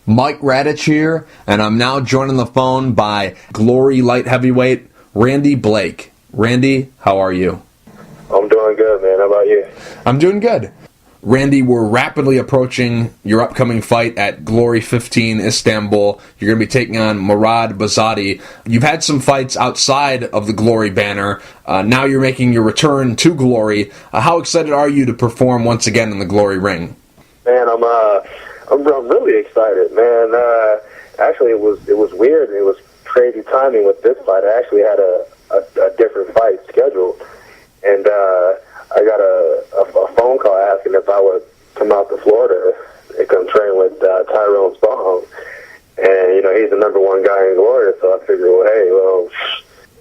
Mike Radich here, and I'm now joined on the phone by Glory light heavyweight Randy Blake. Randy, how are you? I'm doing good, man. How about you? I'm doing good. Randy, we're rapidly approaching your upcoming fight at Glory 15 Istanbul. You're going to be taking on Murad Bazadi. You've had some fights outside of the Glory banner. Now you're making your return to Glory. How excited are you to perform once again in the Glory ring? Man, I'm really excited, man. Actually, it was weird. It was crazy timing with this fight. I actually had a different fight scheduled, and I got a phone call asking if I would come out to Florida and come train with Tyrone Spong. And, you know, he's the number one guy in Glory, so I figured, well, hey,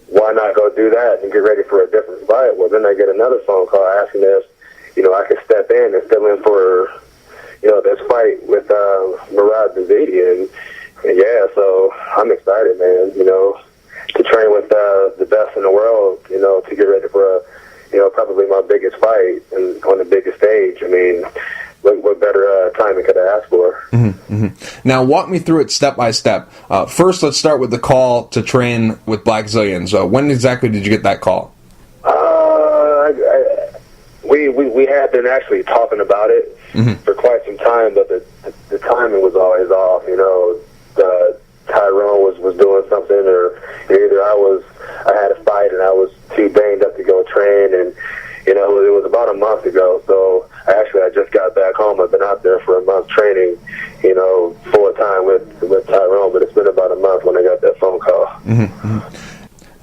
why not go do that and get ready for a different fight? Well, then I get another phone call asking if, you know, I could step in and fill in for, you know, this fight with Murad Bazadi. And yeah, so I'm excited, man, you know, to train with the best in the world, you know, to get ready for probably my biggest fight and on the biggest stage. I mean, what better timing could I ask for? Mm-hmm, mm-hmm. Now, walk me through it step by step. First, let's start with the call to train with Black Zillions. When exactly did you get that call? We had been actually talking about it for quite some time, but the timing was always off. You know, Tyrone was doing something, or either I had a fight and I was too banged up to go train, and you know, it was about a month ago. So I just got back home. I've been out there for a month training, you know, full time with Tyrone, but it's been about a month when I got that phone call. Mm-hmm.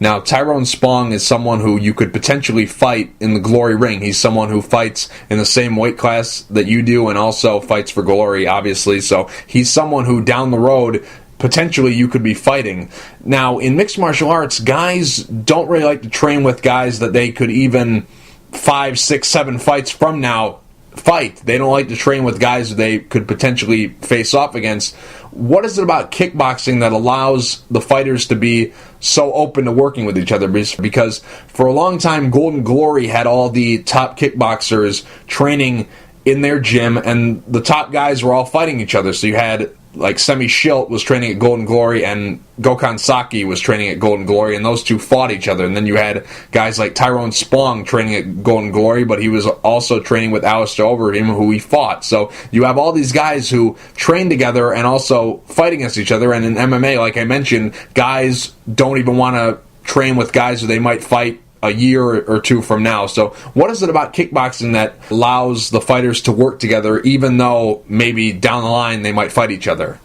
Now, Tyrone Spong is someone who you could potentially fight in the Glory ring. He's someone who fights in the same weight class that you do and also fights for Glory, obviously. So he's someone who, down the road, potentially you could be fighting. Now, in mixed martial arts, guys don't really like to train with guys that they could even 5, 6, 7 fights from now fight. They don't like to train with guys they could potentially face off against. What is it about kickboxing that allows the fighters to be so open to working with each other? Because for a long time, Golden Glory had all the top kickboxers training in their gym, and the top guys were all fighting each other. So you had, like, Semi Schilt was training at Golden Glory, and Gokhan Saki was training at Golden Glory, and those two fought each other. And then you had guys like Tyrone Spong training at Golden Glory, but he was also training with Alistair Overeem, who he fought. So you have all these guys who train together and also fight against each other. And in MMA, like I mentioned, guys don't even want to train with guys who they might fight a year or two from now. So what is it about kickboxing that allows the fighters to work together, even though maybe down the line they might fight each other?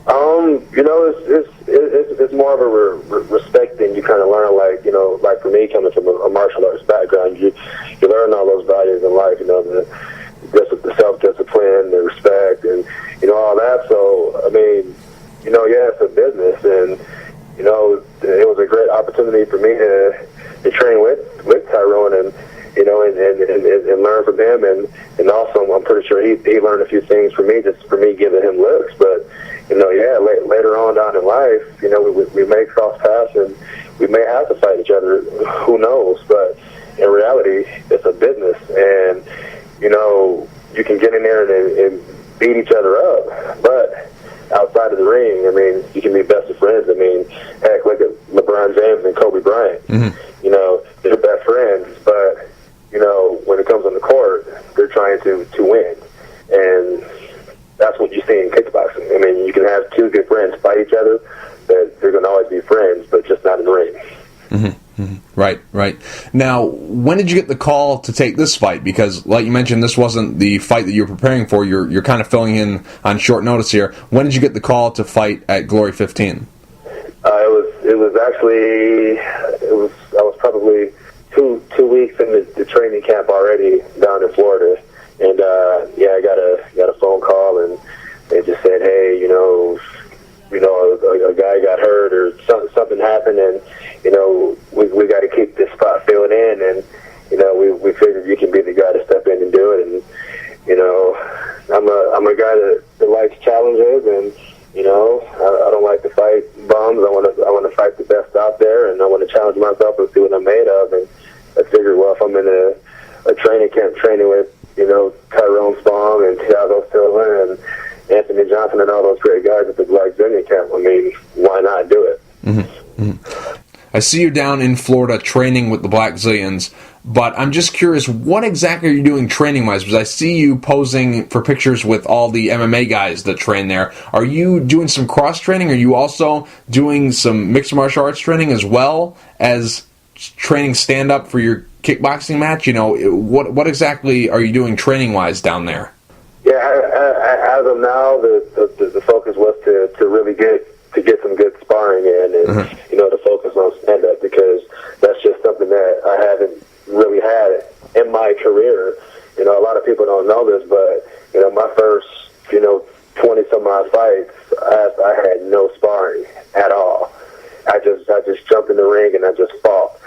You know, it's more of a respect thing. You kind of learn, like, you know, like for me, coming from a martial arts background, you learn all those values in life, you know, the self-discipline, the respect, and, you know, all that. So, I mean, you know, yeah, it's a business, and, you know, it was a great opportunity for me to train with Tyrone, and you know, and learn from him, and also I'm pretty sure he learned a few things from me, just for me giving him looks. But you know, yeah, later on down in life, you know, we may cross paths and we may have to fight each other. Who knows? But in reality, it's a business, and you know, you can get in there and beat each other up, but outside of the ring, I mean, you can be best of friends. I mean, heck, look at LeBron James and Kobe Bryant. You know, they're best friends, but, you know, when it comes on the court, they're trying to win. And that's what you see in kickboxing. I mean, you can have two good friends fight each other, but they're going to always be friends, but just not in the ring. Right. Now, when did you get the call to take this fight? Because, like you mentioned, this wasn't the fight that you were preparing for. You're kind of filling in on short notice here. When did you get the call to fight at Glory 15? It was actually I was probably two weeks in the training camp already down in Florida, and I got a phone call, and they just said, hey, you know, a guy got hurt or something happened, and you know, we got to keep this spot filled in, and you know, we figured you can be the guy to step in and do it. And you know, I'm a guy that likes challenges, and you know, I don't like to fight bums. I want to fight the best out there, and I want to challenge myself and see what I'm made of. And I figured, well, if I'm in a training camp training with, you know, Tyrone Spong and Thiago Silva and Anthony Johnson and all those great guys at the Black Zillion camp. I mean, why not do it? I see you down in Florida training with the Black Zillions, but I'm just curious, what exactly are you doing training-wise? Because I see you posing for pictures with all the MMA guys that train there. Are you doing some cross-training? Are you also doing some mixed martial arts training as well as training stand-up for your kickboxing match? You know, what exactly are you doing training-wise down there? Yeah, as of now, the focus was to really get some good sparring in, and you know, to focus on stand up, because that's just something that I haven't really had in my career. You know, a lot of people don't know this, but you know, my first 20 some odd fights, I had no sparring at all. I just jumped in the ring and I just fought.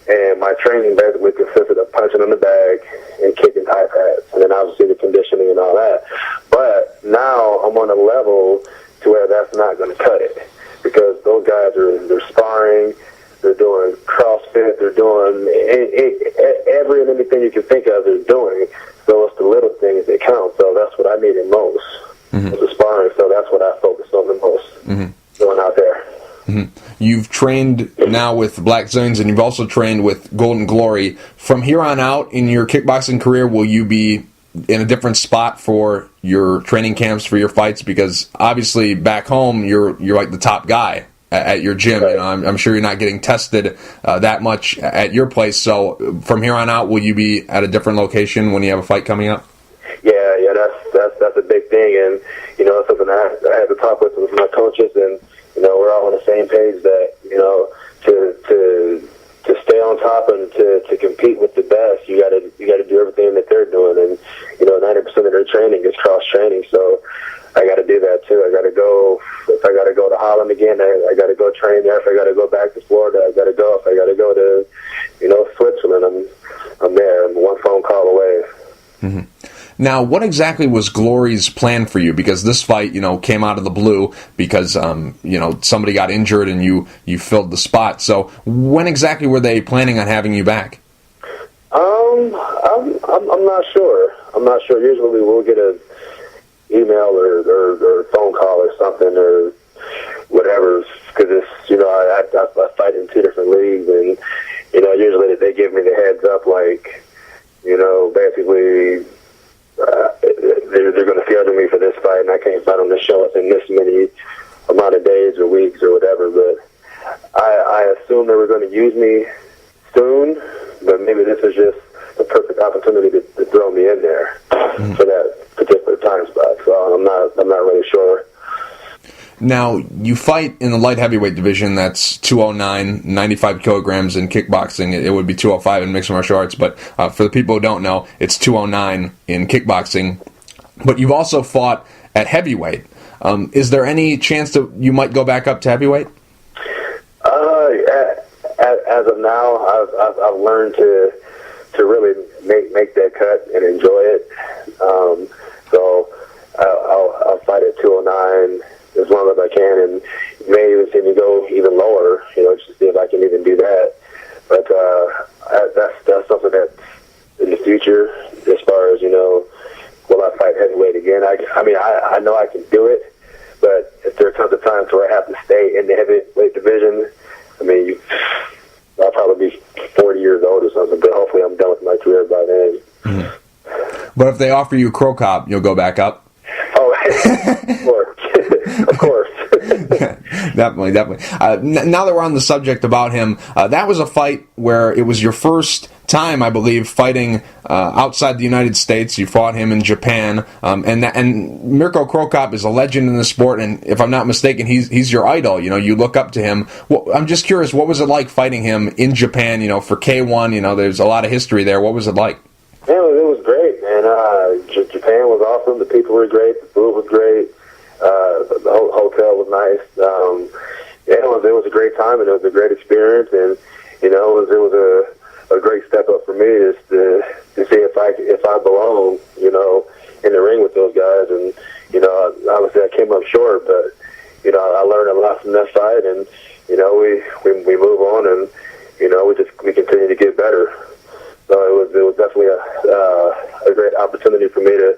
And my training basically consisted of punching on the bag and kicking high pads, and then obviously the conditioning and all that. But now I'm on a level to where that's not going to cut it, because those guys they're sparring, they're doing CrossFit, they're doing every and anything you can think of they're doing. So it's the little things that count. So that's what I needed most, was the sparring. So that's what I focused on the most, going out there. You've trained now with the Black Zillions, and you've also trained with Golden Glory. From here on out in your kickboxing career, will you be in a different spot for your training camps, for your fights? Because obviously back home you're like the top guy at your gym. Right. You know, I'm sure you're not getting tested that much at your place. So from here on out, will you be at a different location when you have a fight coming up? Yeah, that's a big thing, and you know, it's something I had to talk with my coaches, and you know, we're all on the same page that, you know, to stay on top and to compete with the best, you got to do everything that they're doing, and you know, 90% of their training is cross training, so I got to do that too. I got to go. If I got to go to Holland again, I got to go train there. If I got to go back to Florida, I got to go. If I got to go to, you know, Switzerland, I'm there. I'm one phone call away. Now, what exactly was Glory's plan for you? Because this fight, you know, came out of the blue because, you know, somebody got injured and you filled the spot. So when exactly were they planning on having you back? I'm not sure. Usually we'll get a email or phone call or something or whatever, because it's, you know, I fight in 2 different leagues, and you know, usually they give me the heads up, like, you know, basically they're going to schedule me for this fight, and I can't fight on this show within this many amount of days or weeks or whatever. But I assume they were going to use me soon, but maybe this is just the perfect opportunity to throw me in there for that particular time spot. So I'm not really sure. Now, you fight in the light heavyweight division. That's 209, 95 kilograms in kickboxing. It would be 205 in mixed martial arts, but for the people who don't know, it's 209 in kickboxing. But you've also fought at heavyweight. Is there any chance that you might go back up to heavyweight? As of now, I've learned to really make that cut and enjoy it. So I'll fight at 209 as long as I can, and you may even see me go even lower, you know, just to see if I can even do that. But that's something that's in the future, as far as, you know, will I fight heavyweight again? I mean, I know I can do it, but if there comes a time to where I have to stay in the heavyweight division, I mean, I'll probably be 40 years old or something, but hopefully I'm done with my career by then. But if they offer you Crow Cop, you'll go back up? Oh, of course. Of course. Definitely. Now that we're on the subject about him, that was a fight where it was your first time, I believe, fighting outside the United States. You fought him in Japan, and Mirko Crow Cop is a legend in the sport, and if I'm not mistaken, he's your idol. You know, you look up to him. Well, I'm just curious, what was it like fighting him in Japan? You know, for K1, you know, there's a lot of history there. What was it like? Yeah, it was great, man. Japan was awesome. The people were great. The food was great. The whole hotel was nice. Yeah, it was a great time, and it was a great experience. And you know, it was a great step up for me is to see if I belong, you know, in the ring with those guys. And you know, obviously I came up short, but you know, I learned a lot from that fight, and you know, we move on, and you know, we continue to get better. So it was definitely a great opportunity for me to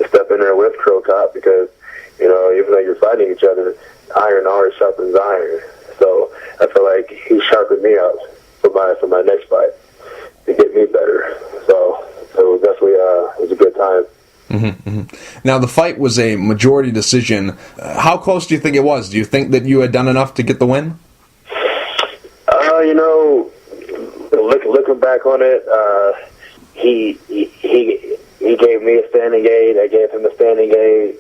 step in there with Crow Cop, because You know, even though you're fighting each other, iron always sharpens iron. So I feel like he sharpened me up for my next fight to get me better. So it was definitely it was a good time. Mm-hmm, mm-hmm. Now, the fight was a majority decision. How close do you think it was? Do you think that you had done enough to get the win? You know, looking back on it, he gave me a standing gate. I gave him a standing gate.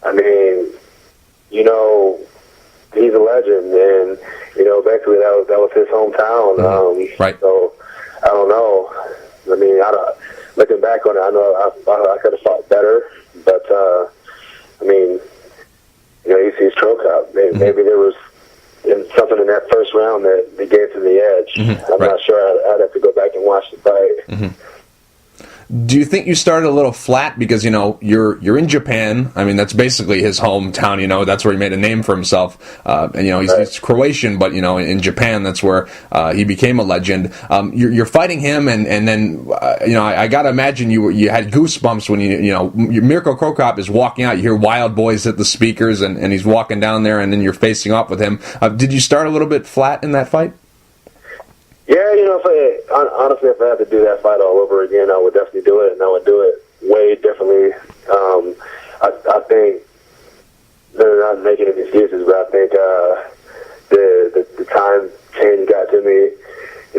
I mean, you know, he's a legend, and you know, basically that was his hometown. Right. So I don't know. I mean, looking back on it, I know I could have fought better, but I mean, you know, you see his choke out. Maybe there was something in that first round that gave him the edge. I'm not sure. I'd have to go back and watch the fight. Do you think you started a little flat because, you know, you're in Japan? I mean, that's basically his hometown. You know, that's where he made a name for himself. And you know, he's Croatian, but you know, in Japan, that's where he became a legend. You're fighting him, and then you know, I gotta imagine you had goosebumps when you know Mirko Cro Cop is walking out. You hear Wild Boys hit the speakers, and he's walking down there, and then you're facing off with him. Did you start a little bit flat in that fight? Yeah, you know, honestly, if I had to do that fight all over again, I would definitely do it, and I would do it way differently. I think they're not making any excuses, but I think the time change got to me.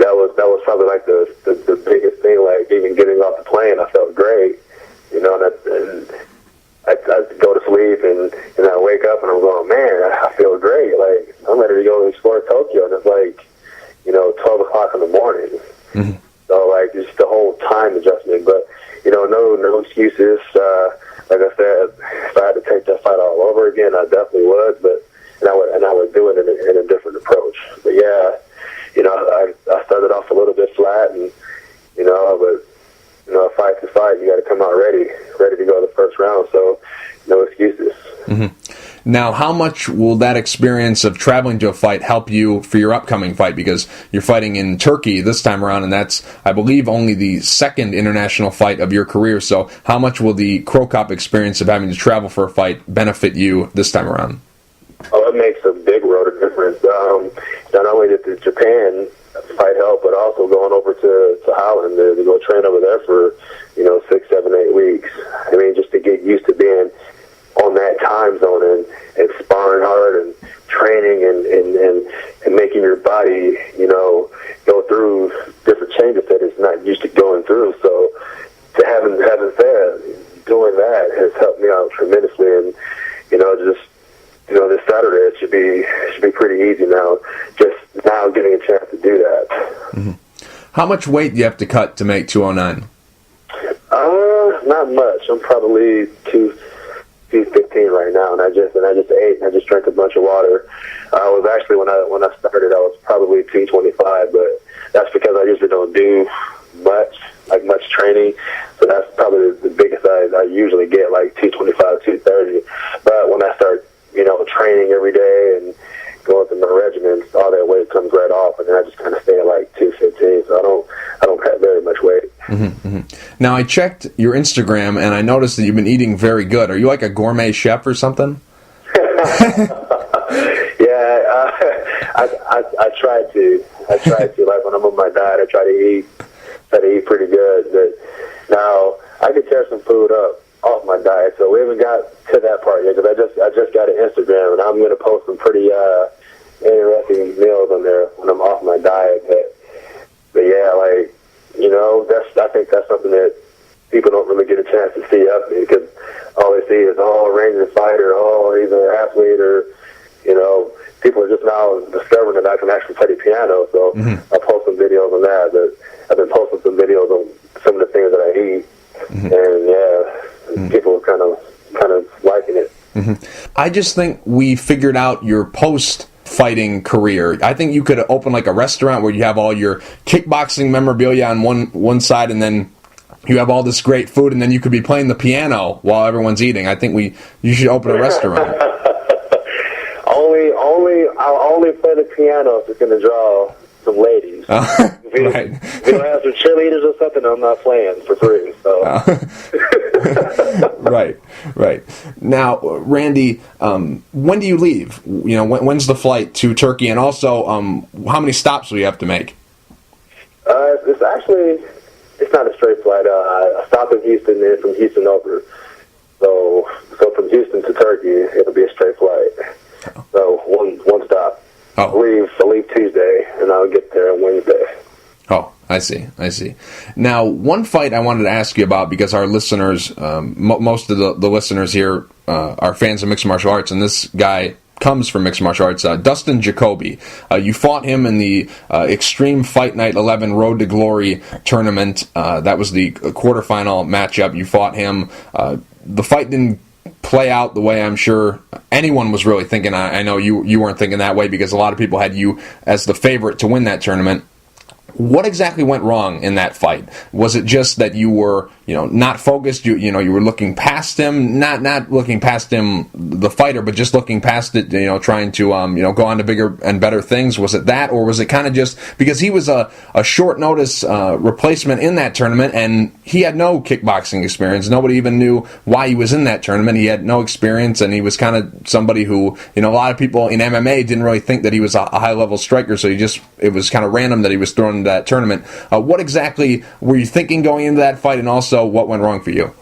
That was probably like the biggest thing. Like even getting off the plane, I felt great, you know, and I go to sleep and I wake up and I'm going, man, I feel great. Like I'm ready to go explore Tokyo, and it's like, you know, 12 o'clock in the morning. So, like, just the whole time adjustment. But, you know, no excuses. Like I said, if I had to take that fight all over again, I definitely would. But I would do it in a different approach. But, yeah, you know, I started off a little bit flat. And, you know, fight to fight, you got to come out ready to go the first round. So, no excuses. Now, how much will that experience of traveling to a fight help you for your upcoming fight? Because you're fighting in Turkey this time around, and that's, I believe, only the second international fight of your career. So how much will the Cro Cop experience of having to travel for a fight benefit you this time around? Oh, it makes a big world of difference. Not only did the Japan fight help, but also going over to Holland to go train over there for, you know, 6, 7, 8 weeks. I mean, just to get used to being on that time zone and sparring hard and training and making your body, you know, go through different changes that it's not used to going through. So to having said, doing that has helped me out tremendously. And, you know, just, you know, this Saturday it should be pretty easy now, just now getting a chance to do that. How much weight do you have to cut to make 209? Not much. I'm probably 215 right now, and I just ate and I just drank a bunch of water. I was actually when I started, I was probably 225, but that's because I usually don't do much training. So that's probably the biggest I usually get, like 225, 230. But when I start, you know, training every day and going through my regimens, all that weight comes right off, and then I just kind of stay at like 215. So I don't cut very much weight. Now, I checked your Instagram, and I noticed that you've been eating very good. Are you like a gourmet chef or something? Yeah, I try to. Like when I'm on my diet, I try to eat pretty good. But now I could tear some food up off my diet, so we haven't got to that part yet. Because I just got an Instagram, and I'm going to post some pretty interesting meals on there when I'm off my diet. But yeah, like, you know, I think that's something that people don't really get a chance to see of me, because all they see is, oh, Ranger fighter, oh, he's an athlete, or, you know, people are just now discovering that I can actually play the piano. So I post some videos on that. But I've been posting some videos on some of the things that I eat, and yeah, people are kind of liking it. I just think we figured out your post-fighting career. I think you could open like a restaurant where you have all your kickboxing memorabilia on one side, and then you have all this great food, and then you could be playing the piano while everyone's eating. I think you should open a restaurant. I'll only play the piano if it's going to draw some ladies. If you don't have some cheerleaders or something, I'm not playing for free. So. Right. Now, Randy, when do you leave? You know, when's the flight to Turkey, and also, how many stops will you have to make? It's not a straight flight. I stop in Houston, and then from Houston over. So from Houston to Turkey, it'll be a straight flight. Oh. So one stop. Oh. I leave Tuesday, and I'll get there on Wednesday. Oh, I see. Now, one fight I wanted to ask you about, because our listeners, most of the listeners here are fans of mixed martial arts, and this guy comes from mixed martial arts, Dustin Jacoby. You fought him in the Extreme Fight Night 11 Road to Glory tournament. That was the quarterfinal matchup. You fought him. The fight didn't play out the way I'm sure anyone was really thinking. I know you weren't thinking that way, because a lot of people had you as the favorite to win that tournament. What exactly went wrong in that fight? Was it just that you were, not focused? You were looking past him, not looking past him, the fighter, but just looking past it, trying to, go on to bigger and better things? Was it that, or was it kind of just because he was a short notice replacement in that tournament, and he had no kickboxing experience? Nobody even knew why he was in that tournament. He had no experience, and he was kind of somebody who, a lot of people in MMA didn't really think that he was a high-level striker, so it was kind of random that he was thrown into that tournament. What exactly were you thinking going into that fight, and also what went wrong for you?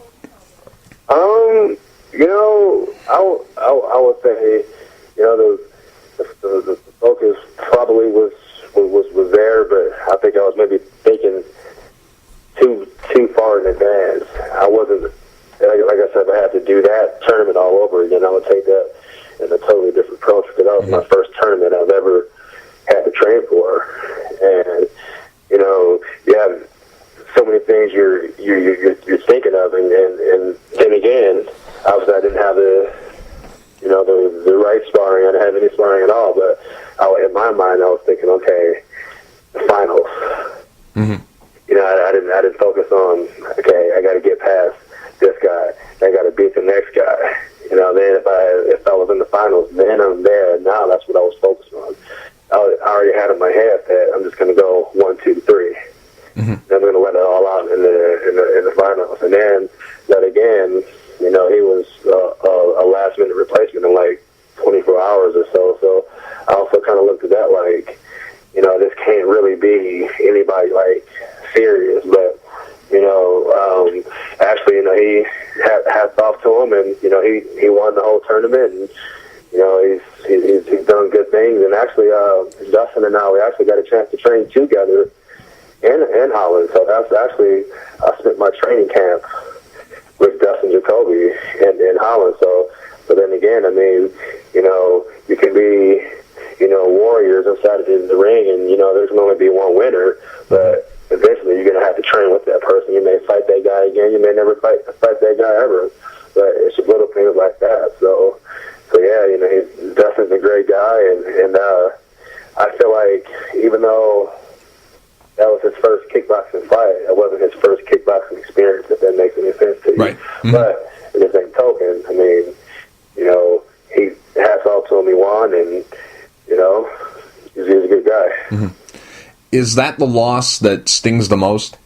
I would say, the focus probably was there, but I think I was maybe thinking too far in advance. I wasn't, like I said, if I had to do that tournament all over again, I would take that in a totally different approach, because that was my first tournament I've ever had to train for. And you have so many things you're thinking of, and then again, obviously I didn't have the right sparring. I didn't have any sparring at all. But in my mind, I was thinking, okay, the finals. Mm-hmm. I didn't focus on, okay, I got to get past this guy. I got to beat the next guy. Then if I was in the finals, then I'm there. Now that's what I was focused on. I already had in my head that I'm just going to go 1, 2, 3. Mm-hmm. And I'm going to let it all out in the finals. And then that again, he was a last minute replacement in like 24 hours or so. So I also kind of looked at that like, this can't really be anybody like serious. But actually, he hats off to him, and he won the whole tournament, and he's done good things. And actually, Dustin and I, we actually got a chance to train together in Holland. So that's actually, I spent my training camp with Dustin Jacoby in Holland. So then again, I mean, you can be, warriors inside of the ring, and there's going to only be one winner, but eventually you're going to have to train with that person. You may fight that guy again. You may never fight that guy ever. But it's just little things like that. So yeah, Dustin's a great guy, and I feel like even though that was his first kickboxing fight, it wasn't his first kickboxing experience, if that makes any sense to you. Right. Mm-hmm. But in the same token, I mean, he hats off to him, he won, and he's a good guy. Mm-hmm. Is that the loss that stings the most?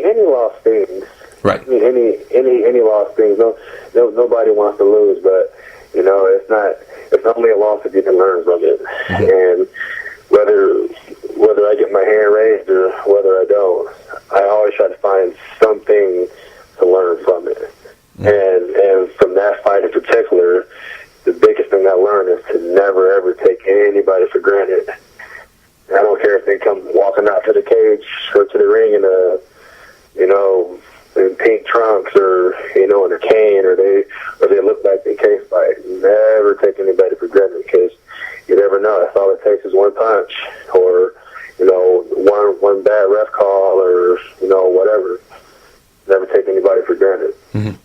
Any loss stings. Right. I mean, any loss stings. No, nobody wants to lose, but it's only a loss if you can learn from it. Mm-hmm. And whether I get my hand raised or whether I don't, I always try to find something to learn from it. Mm-hmm. And from that fight in particular, the biggest thing I learned is to never ever take anybody for granted. I don't care if they come walking out to the cage or to the ring in pink trunks or in a cane, or they look like they can't fight. Never take anybody for granted, because you never know. That's all it takes is one punch, or one bad ref call, or whatever. Never take anybody for granted. Mm-hmm.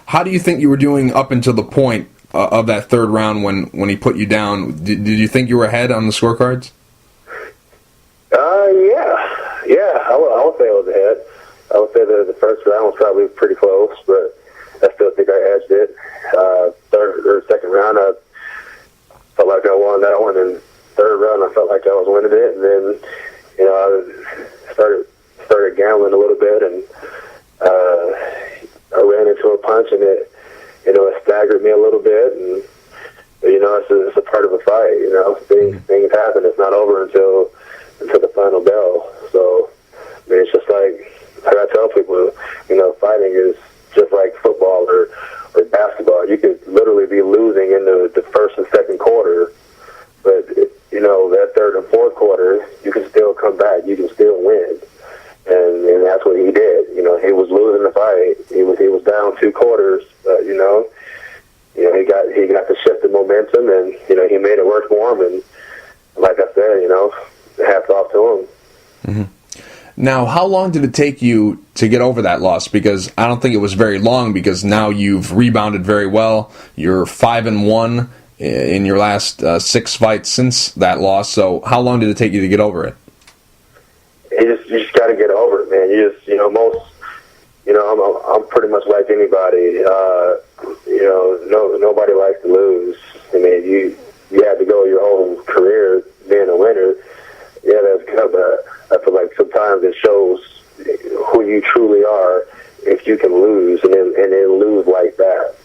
How do you think you were doing up until the point of that third round when he put you down? Did you think you were ahead on the scorecards? Yeah. I would say I was ahead. I would say the first round was probably pretty close, but I still think I edged it. Third or second round, I felt like I won that one. And third round, I felt like I was winning it. And then, you know, I started gambling a little bit, and I ran into a punch, and it staggered me a little bit. And you know, it's a part of a fight. You know, things happen. It's not over until the final bell. So, I mean, it's just like I tell people, you know, fighting is just like football or basketball. You could literally be losing in the first and second quarter, but you know, that third and fourth quarter, you can still come back. You can still win, and that's what he did. You know, he was losing the fight. He was down 2 quarters, but you know, he got to shift the momentum, and you know, he made it work for him. And like I said, you know, hats off to him. Mm-hmm. Now, how long did it take you to get over that loss? Because I don't think it was very long, because now you've rebounded very well. You're 5-1 in your last 6 fights since that loss. So how long did it take you to get over it? You just got to get over it, man. I'm pretty much like anybody. Nobody likes to lose. I mean, you have to go your whole career being a winner. Yeah, that's good, but I feel like sometimes it shows who you truly are if you can lose and then lose like that.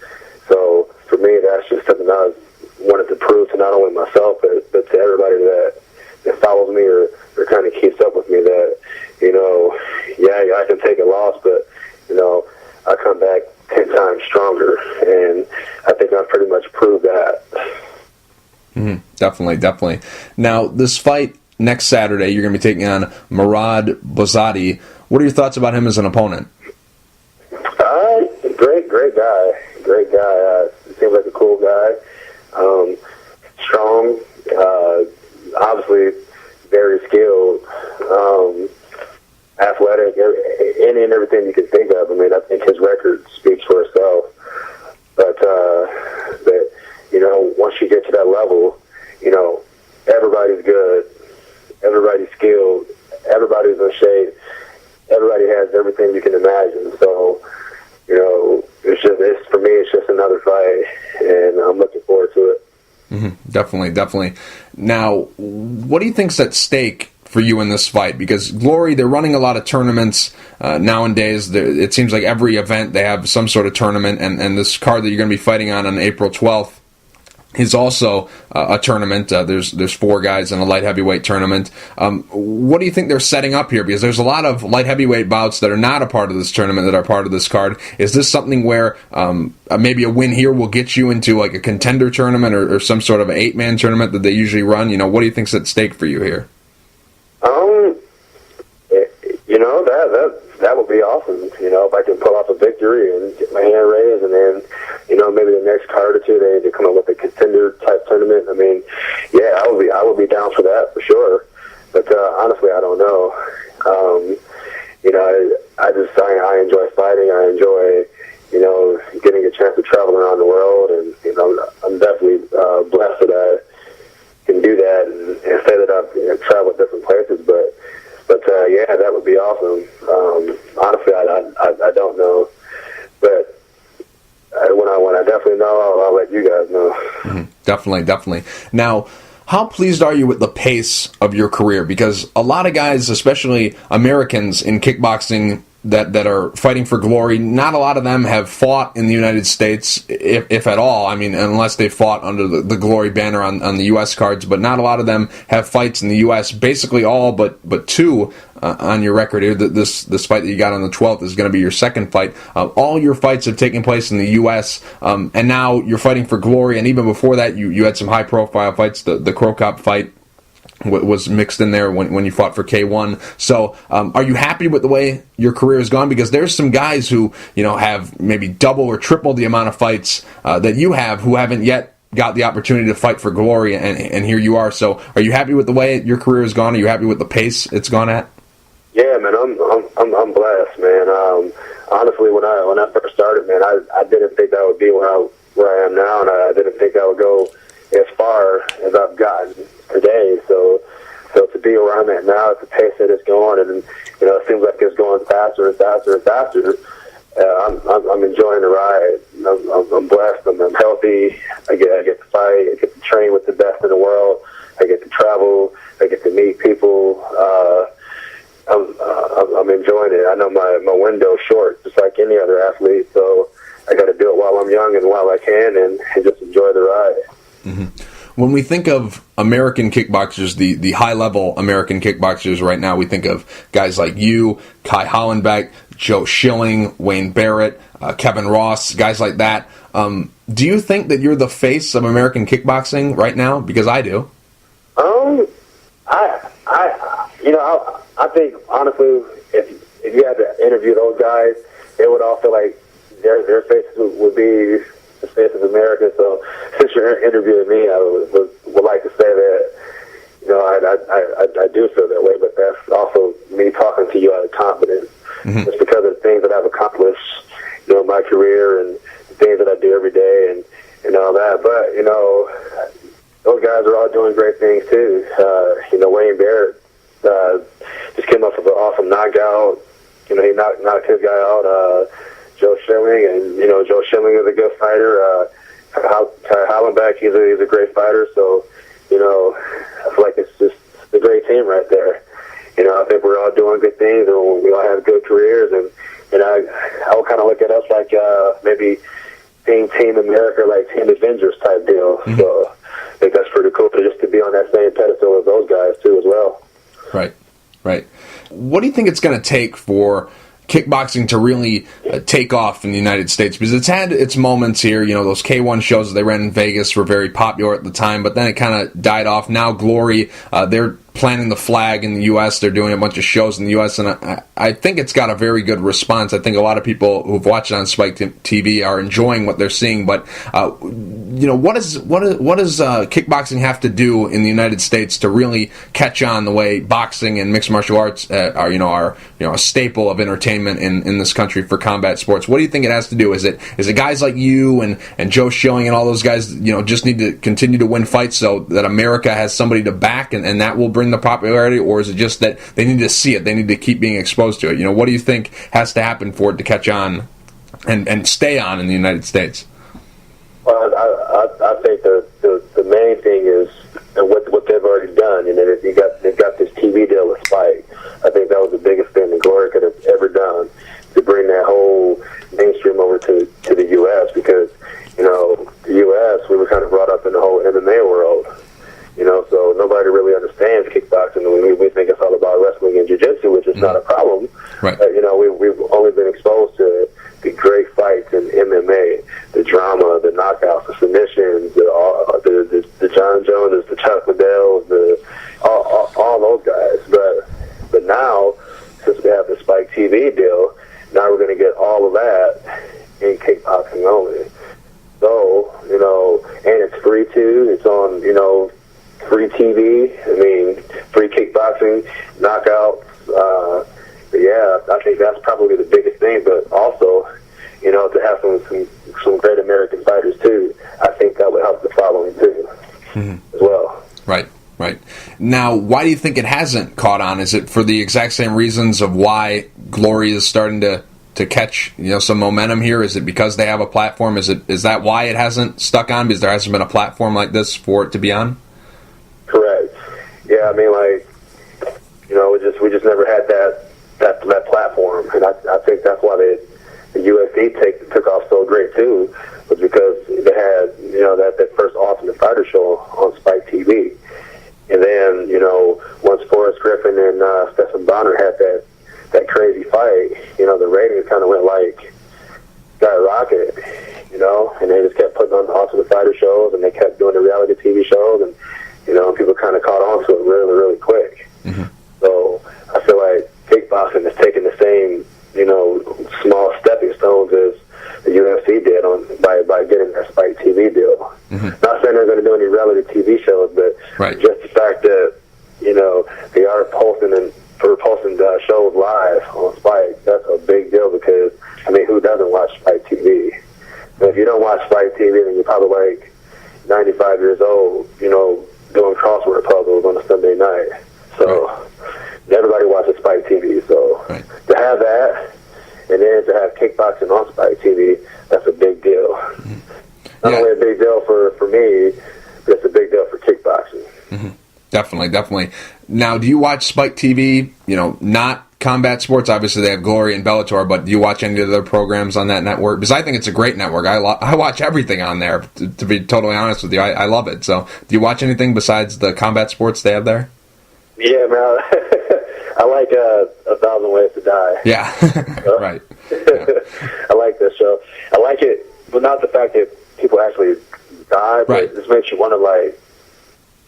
So for me, that's just something I wanted to prove to not only myself but to everybody that follows me or kind of keeps up with me, that, you know, yeah, I can take a loss, but, you know, I come back 10 times stronger, and I think I've pretty much proved that. Mm-hmm. Definitely. Now, this fight next Saturday, you're going to be taking on Murad Bozadi. What are your thoughts about him as an opponent? Great guy. Seems like a cool guy. Strong. Obviously, very skilled. Athletic. Any and everything you can think of. I mean, I think his record speaks for itself. But you know, once you get to that level, you know, everybody's good. Everybody's skilled. Everybody's in shape. Everybody has everything you can imagine. So, you know, for me, it's just another fight, and I'm looking forward to it. Mm-hmm. Definitely. Now, what do you think's at stake for you in this fight? Because Glory, they're running a lot of tournaments nowadays. It seems like every event they have some sort of tournament, and this card that you're going to be fighting on April 12th is also a tournament. There's 4 guys in a light heavyweight tournament. What do you think they're setting up here? Because there's a lot of light heavyweight bouts that are not a part of this tournament that are part of this card. Is this something where maybe a win here will get you into like a contender tournament or some sort of an 8-man tournament that they usually run? You know, what do you think's at stake for you here? You know, that would be awesome. You know, if I can pull off a victory and get my hand raised, and then, you know, maybe the next card or two they come up with a contender type tournament. I mean, yeah, I would be down for that for sure. But honestly, I don't know. You know, I enjoy fighting. I enjoy, you know, getting a chance to travel around the world, and you know, I'm definitely blessed that I can do that and say that I've traveled different places. But yeah, that would be awesome. Honestly, I don't know, but when I definitely know, I'll let you guys know. Mm-hmm. Definitely. Now, how pleased are you with the pace of your career? Because a lot of guys, especially Americans in kickboxing, that are fighting for glory, not a lot of them have fought in the United States, if at all. I mean, unless they fought under the glory banner on the U.S. cards, but not a lot of them have fights in the U.S. Basically all but 2 on your record here. This fight that you got on the 12th is going to be your second fight. All your fights have taken place in the U.S., and now you're fighting for glory, and even before that, you had some high-profile fights. The Crow Cop fight was mixed in there when you fought for K1. So are you happy with the way your career has gone? Because there's some guys who, you know, have maybe double or triple the amount of fights that you have, who haven't yet got the opportunity to fight for glory, and here you are. So are you happy with the way your career has gone? Are you happy with the pace it's gone at? Yeah, man, I'm blessed, man. Honestly, when I first started, man, I didn't think I would be where I am now, and I didn't think I would go as far as I've gotten today. So to be where I'm at now, at the pace that it's going, and you know, it seems like it's going faster and faster and faster. I'm enjoying the ride. I'm blessed. I'm healthy. I get to fight. I get to train with the best in the world. I get to travel. I get to meet people. I'm enjoying it. I know my window's short, just like any other athlete. So I got to do it while I'm young and while I can, and just enjoy the ride. Mm-hmm. When we think of American kickboxers, the high-level American kickboxers right now, we think of guys like you, Kai Hollenbeck, Joe Schilling, Wayne Barrett, Kevin Ross, guys like that. Do you think that you're the face of American kickboxing right now? Because I do. I think honestly, if you had to interview those guys, they would all feel like their faces would be the face of America. So since you're interviewing me, I would like to say that, I do feel that way, but that's also me talking to you out of confidence. Mm-hmm. It's because of the things that I've accomplished, in my career and the things that I do every day and all that. But, those guys are all doing great things too. Wayne Barrett just came up with an awesome knockout. He knocked his guy out, Joe Schilling, and Joe Schilling is a good fighter. Kai Hollenbeck, he's a great fighter. So, I feel like it's just a great team right there. I think we're all doing good things, and we all have good careers, and I would kind of look at us like maybe being Team America, like Team Avengers type deal. Mm-hmm. So I think that's pretty cool just to be on that same pedestal as those guys too as well. Right. What do you think it's going to take for kickboxing to really take off in the United States? Because it's had its moments here. Those K1 shows that they ran in Vegas were very popular at the time, but then it kind of died off. Now Glory, they're planting the flag in the U.S. They're doing a bunch of shows in the U.S., and I think it's got a very good response. I think a lot of people who've watched it on Spike TV are enjoying what they're seeing. But what does kickboxing have to do in the United States to really catch on the way boxing and mixed martial arts are a staple of entertainment in this country for combat sports? What do you think it has to do? Is it guys like you and Joe Schilling and all those guys just need to continue to win fights so that America has somebody to back and that will bring the popularity, or is it just that they need to see it, they need to keep being exposed to it? What do you think has to happen for it to catch on and stay on in the United States? Well, I think the main thing is what they've already done, and they've got this TV deal with Spike. I think that was the biggest thing that Glory could have ever done, to bring that whole mainstream over to the U.S. because the U.S. we were kind of brought up in the whole MMA world. So nobody really understands kickboxing. We think it's all about wrestling and jiu-jitsu, which is not a problem. Right. But, we've only been exposed to the great fights in MMA, the drama, the knockouts, the submissions, the John Jones, the Chuck Liddells, all those guys. But now, since we have the Spike TV deal, now we're going to get all of that in kickboxing only. So, and it's free too. It's on, free TV. Free kickboxing, knockouts. Yeah, I think that's probably the biggest thing. But also, to have some great American fighters too. I think that would help the following too, as well. Right. Now, why do you think it hasn't caught on? Is it for the exact same reasons of why Glory is starting to catch some momentum here? Is it because they have a platform? Is that why it hasn't stuck on? Because there hasn't been a platform like this for it to be on? Correct. Yeah, we just never had that platform, and I think that's why the UFC took off so great too, was because they had that first Ultimate Fighter show on Spike TV, and then once Forrest Griffin and Stephen Bonner had that crazy fight, the ratings kind of went like skyrocket, and they just kept putting on the Ultimate Fighter shows, and they kept doing the reality TV shows, and people kind of caught on to it really, really quick. Mm-hmm. So I feel like kickboxing is taking the same, small stepping stones as the UFC did by getting that Spike TV deal. Mm-hmm. Not saying they're going to do any reality TV shows, but just the fact that they are posting shows live on Spike, that's a big deal because who doesn't watch Spike TV? And if you don't watch Spike TV, then you're probably like 95 years old, doing crossword puzzles on a Sunday night. So everybody watches Spike TV. So to have that, and then to have kickboxing on Spike TV, that's a big deal. Mm-hmm. Not only a big deal for me, but it's a big definitely. Now, do you watch Spike TV? Not combat sports. Obviously, they have Glory and Bellator, but do you watch any other programs on that network? Because I think it's a great network. I watch everything on there, to be totally honest with you. I love it. So, do you watch anything besides the combat sports they have there? Yeah, man. I like 1,000 Ways to Die. Yeah, right. Yeah. I like that show. I like it, but not the fact that people actually die, but it just makes you wonder, like,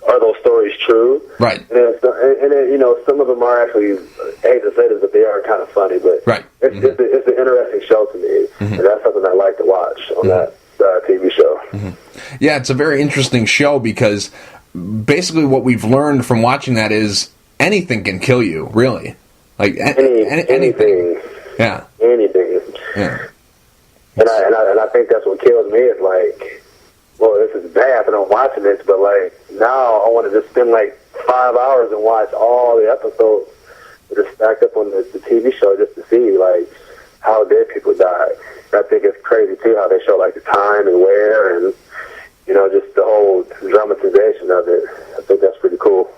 are those stories true? Right. And then, some of them are actually, I hate to say this, but they are kind of funny, but it's an interesting show to me, and that's something I like to watch on that TV show. Yeah, it's a very interesting show because basically what we've learned from watching that is anything can kill you, really. Like anything. Yeah. Anything. Yeah. And I think that's what kills me is like, well, this is bad, but I'm watching this, but like now I want to just spend like 5 hours and watch all the episodes that are stacked up on the TV show just to see like how dead people die. And I think it's crazy too how they show like the time and where and just the whole dramatization of it. I think that's pretty cool.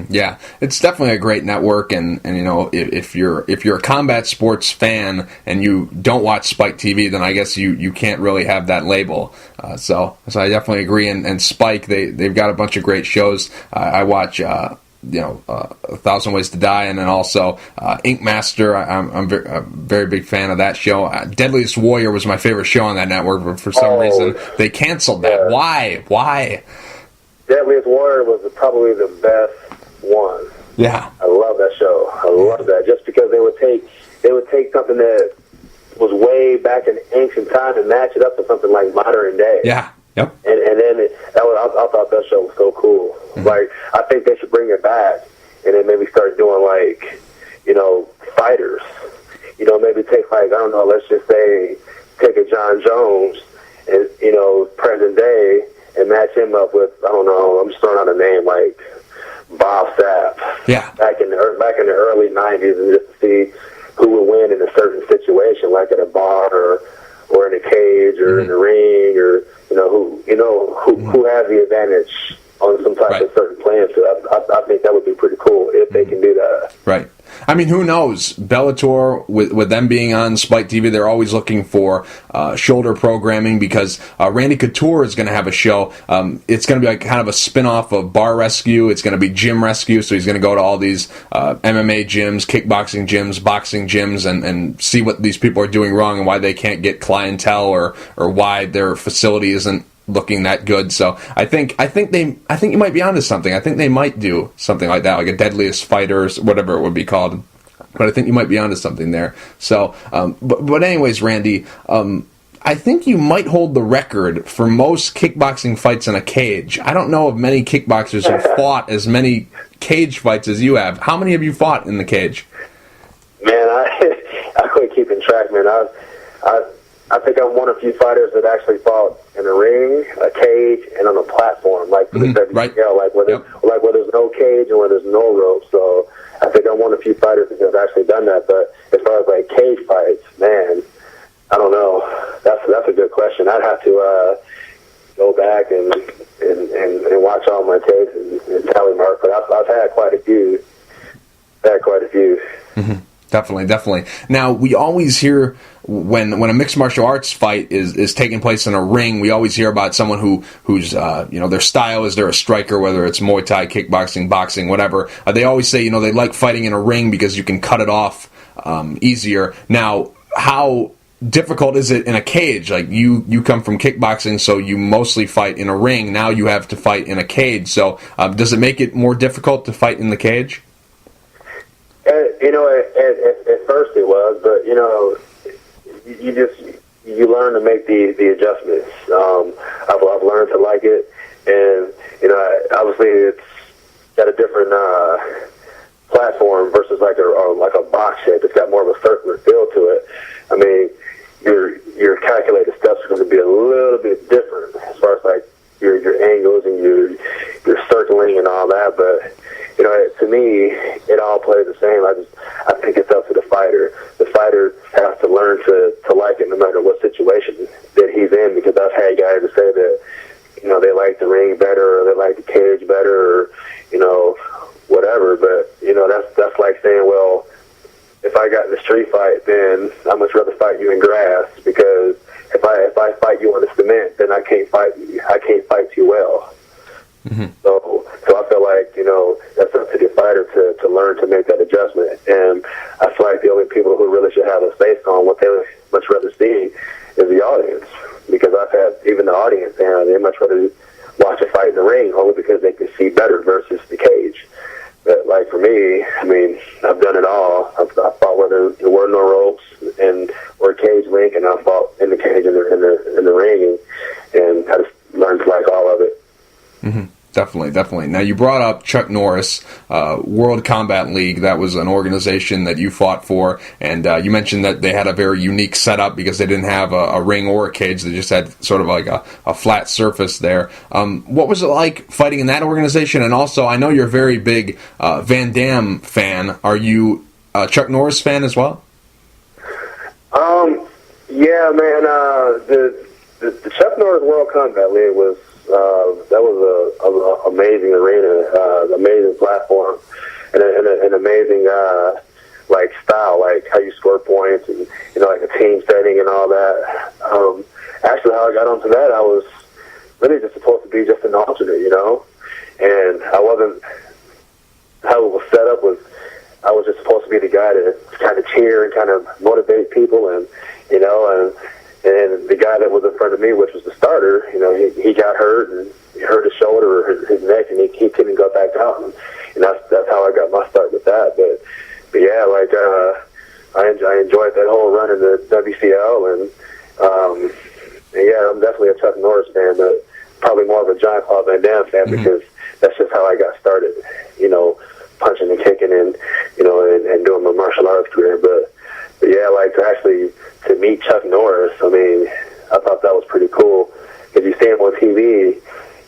Yeah, it's definitely a great network, and if you're a combat sports fan and you don't watch Spike TV, then I guess you can't really have that label. So I definitely agree. And Spike, they've got a bunch of great shows. I watch 1,000 Ways to Die, and then also Ink Master. I'm a very big fan of that show. Deadliest Warrior was my favorite show on that network, but for some reason they canceled that. Why? Deadliest Warrior was probably the best one. Yeah, I love that show. I love that just because they would take something that was way back in ancient time and match it up to something like modern day. Yeah. Yep. And then I thought that show was so cool. Like I think they should bring it back and then maybe start doing like fighters. Maybe take like I don't know. Let's just say take a John Jones and present day and match him up with I don't know. I'm just throwing out a name like Bob Sapp. Yeah. Back in the early '90s, and just to see who would win in a certain situation, like at a bar or in a cage or in the ring, or who has the advantage on some type of certain playing field. I think that would be pretty cool if they can do that. Right. I mean, who knows? Bellator, with them being on Spike TV, they're always looking for shoulder programming because Randy Couture is going to have a show. It's going to be like kind of a spin-off of Bar Rescue. It's going to be Gym Rescue, so he's going to go to all these MMA gyms, kickboxing gyms, boxing gyms, and see what these people are doing wrong and why they can't get clientele or why their facility isn't looking that good. So I think you might be onto something. I think they might do something like that, like a Deadliest Fighters, whatever it would be called. But I think you might be onto something there. So, but anyways, Randy, I think you might hold the record for most kickboxing fights in a cage. I don't know of many kickboxers who fought as many cage fights as you have. How many have you fought in the cage? Man, I quit keeping track, man. I think I'm one of a few fighters that actually fought in a ring, a cage, and on a platform, like for the WBL, like where there's no cage and where there's no rope. So I think I'm one of a few fighters that have actually done that. But as far as like cage fights, man, I don't know. That's a good question. I'd have to go back and watch all my tapes and tally mark. But I've had quite a few. Mm-hmm. Definitely. Now, we always hear when a mixed martial arts fight is taking place in a ring, we always hear about someone who's their style is they're a striker, whether it's Muay Thai, kickboxing, boxing, whatever. They always say they like fighting in a ring because you can cut it off easier. Now, how difficult is it in a cage? Like you come from kickboxing, so you mostly fight in a ring. Now you have to fight in a cage. So does it make it more difficult to fight in the cage? At first it was, but you learn to make the adjustments. I've learned to like it, and obviously it's got a different platform versus like a box shape. It's got more of a circular feel to it. I mean, your calculated steps are going to be a little bit different as far as like your angles and your circling and all that, but. To me, it all plays the same. I think it's up to the fighter. The fighter has to learn to like it no matter what situation that he's in, because I've had guys that say that, they like the ring better or they like the cage better or, because if I fight you on the cement, then I can't fight you well. Mm-hmm. So I feel like, that's up to the fighter to learn to make that adjustment. And I feel like the only people who really should have a say on what they would much rather see is the audience. Because I've had even the audience, and they much rather watch a fight in the ring only because they can see better versus the cage. But like for me, I mean, I've done it all. I fought where there were no ropes or cage link, and I fought in the cage in the ring, and I just learned to like all of it. Mm-hmm. Definitely. Now, you brought up Chuck Norris, World Combat League. That was an organization that you fought for, and you mentioned that they had a very unique setup because they didn't have a ring or a cage. They just had sort of like a flat surface there. What was it like fighting in that organization? And also, I know you're a very big Van Damme fan. Are you a Chuck Norris fan as well? Yeah, man. The Chuck Norris World Combat League was that was a amazing arena, amazing platform, and an amazing like style, like how you score points, and like a team setting and all that. Actually, how I got onto that, I was really just supposed to be just an alternate, and I wasn't. How it was set up was I was just supposed to be the guy to kind of cheer and kind of motivate people, and and the guy that was in front of me, which was the starter, he got hurt and he hurt his shoulder or his neck, and he couldn't go back out, and that's how I got my start with that. But yeah, like I enjoyed that whole run in the WCL, and yeah, I'm definitely a Chuck Norris fan, but probably more of a Jean-Claude Van Damme fan because that's just how I got started, punching and kicking and and doing my martial arts career. But yeah, like to meet Chuck Norris, I mean, I thought that was pretty cool because you see him on TV,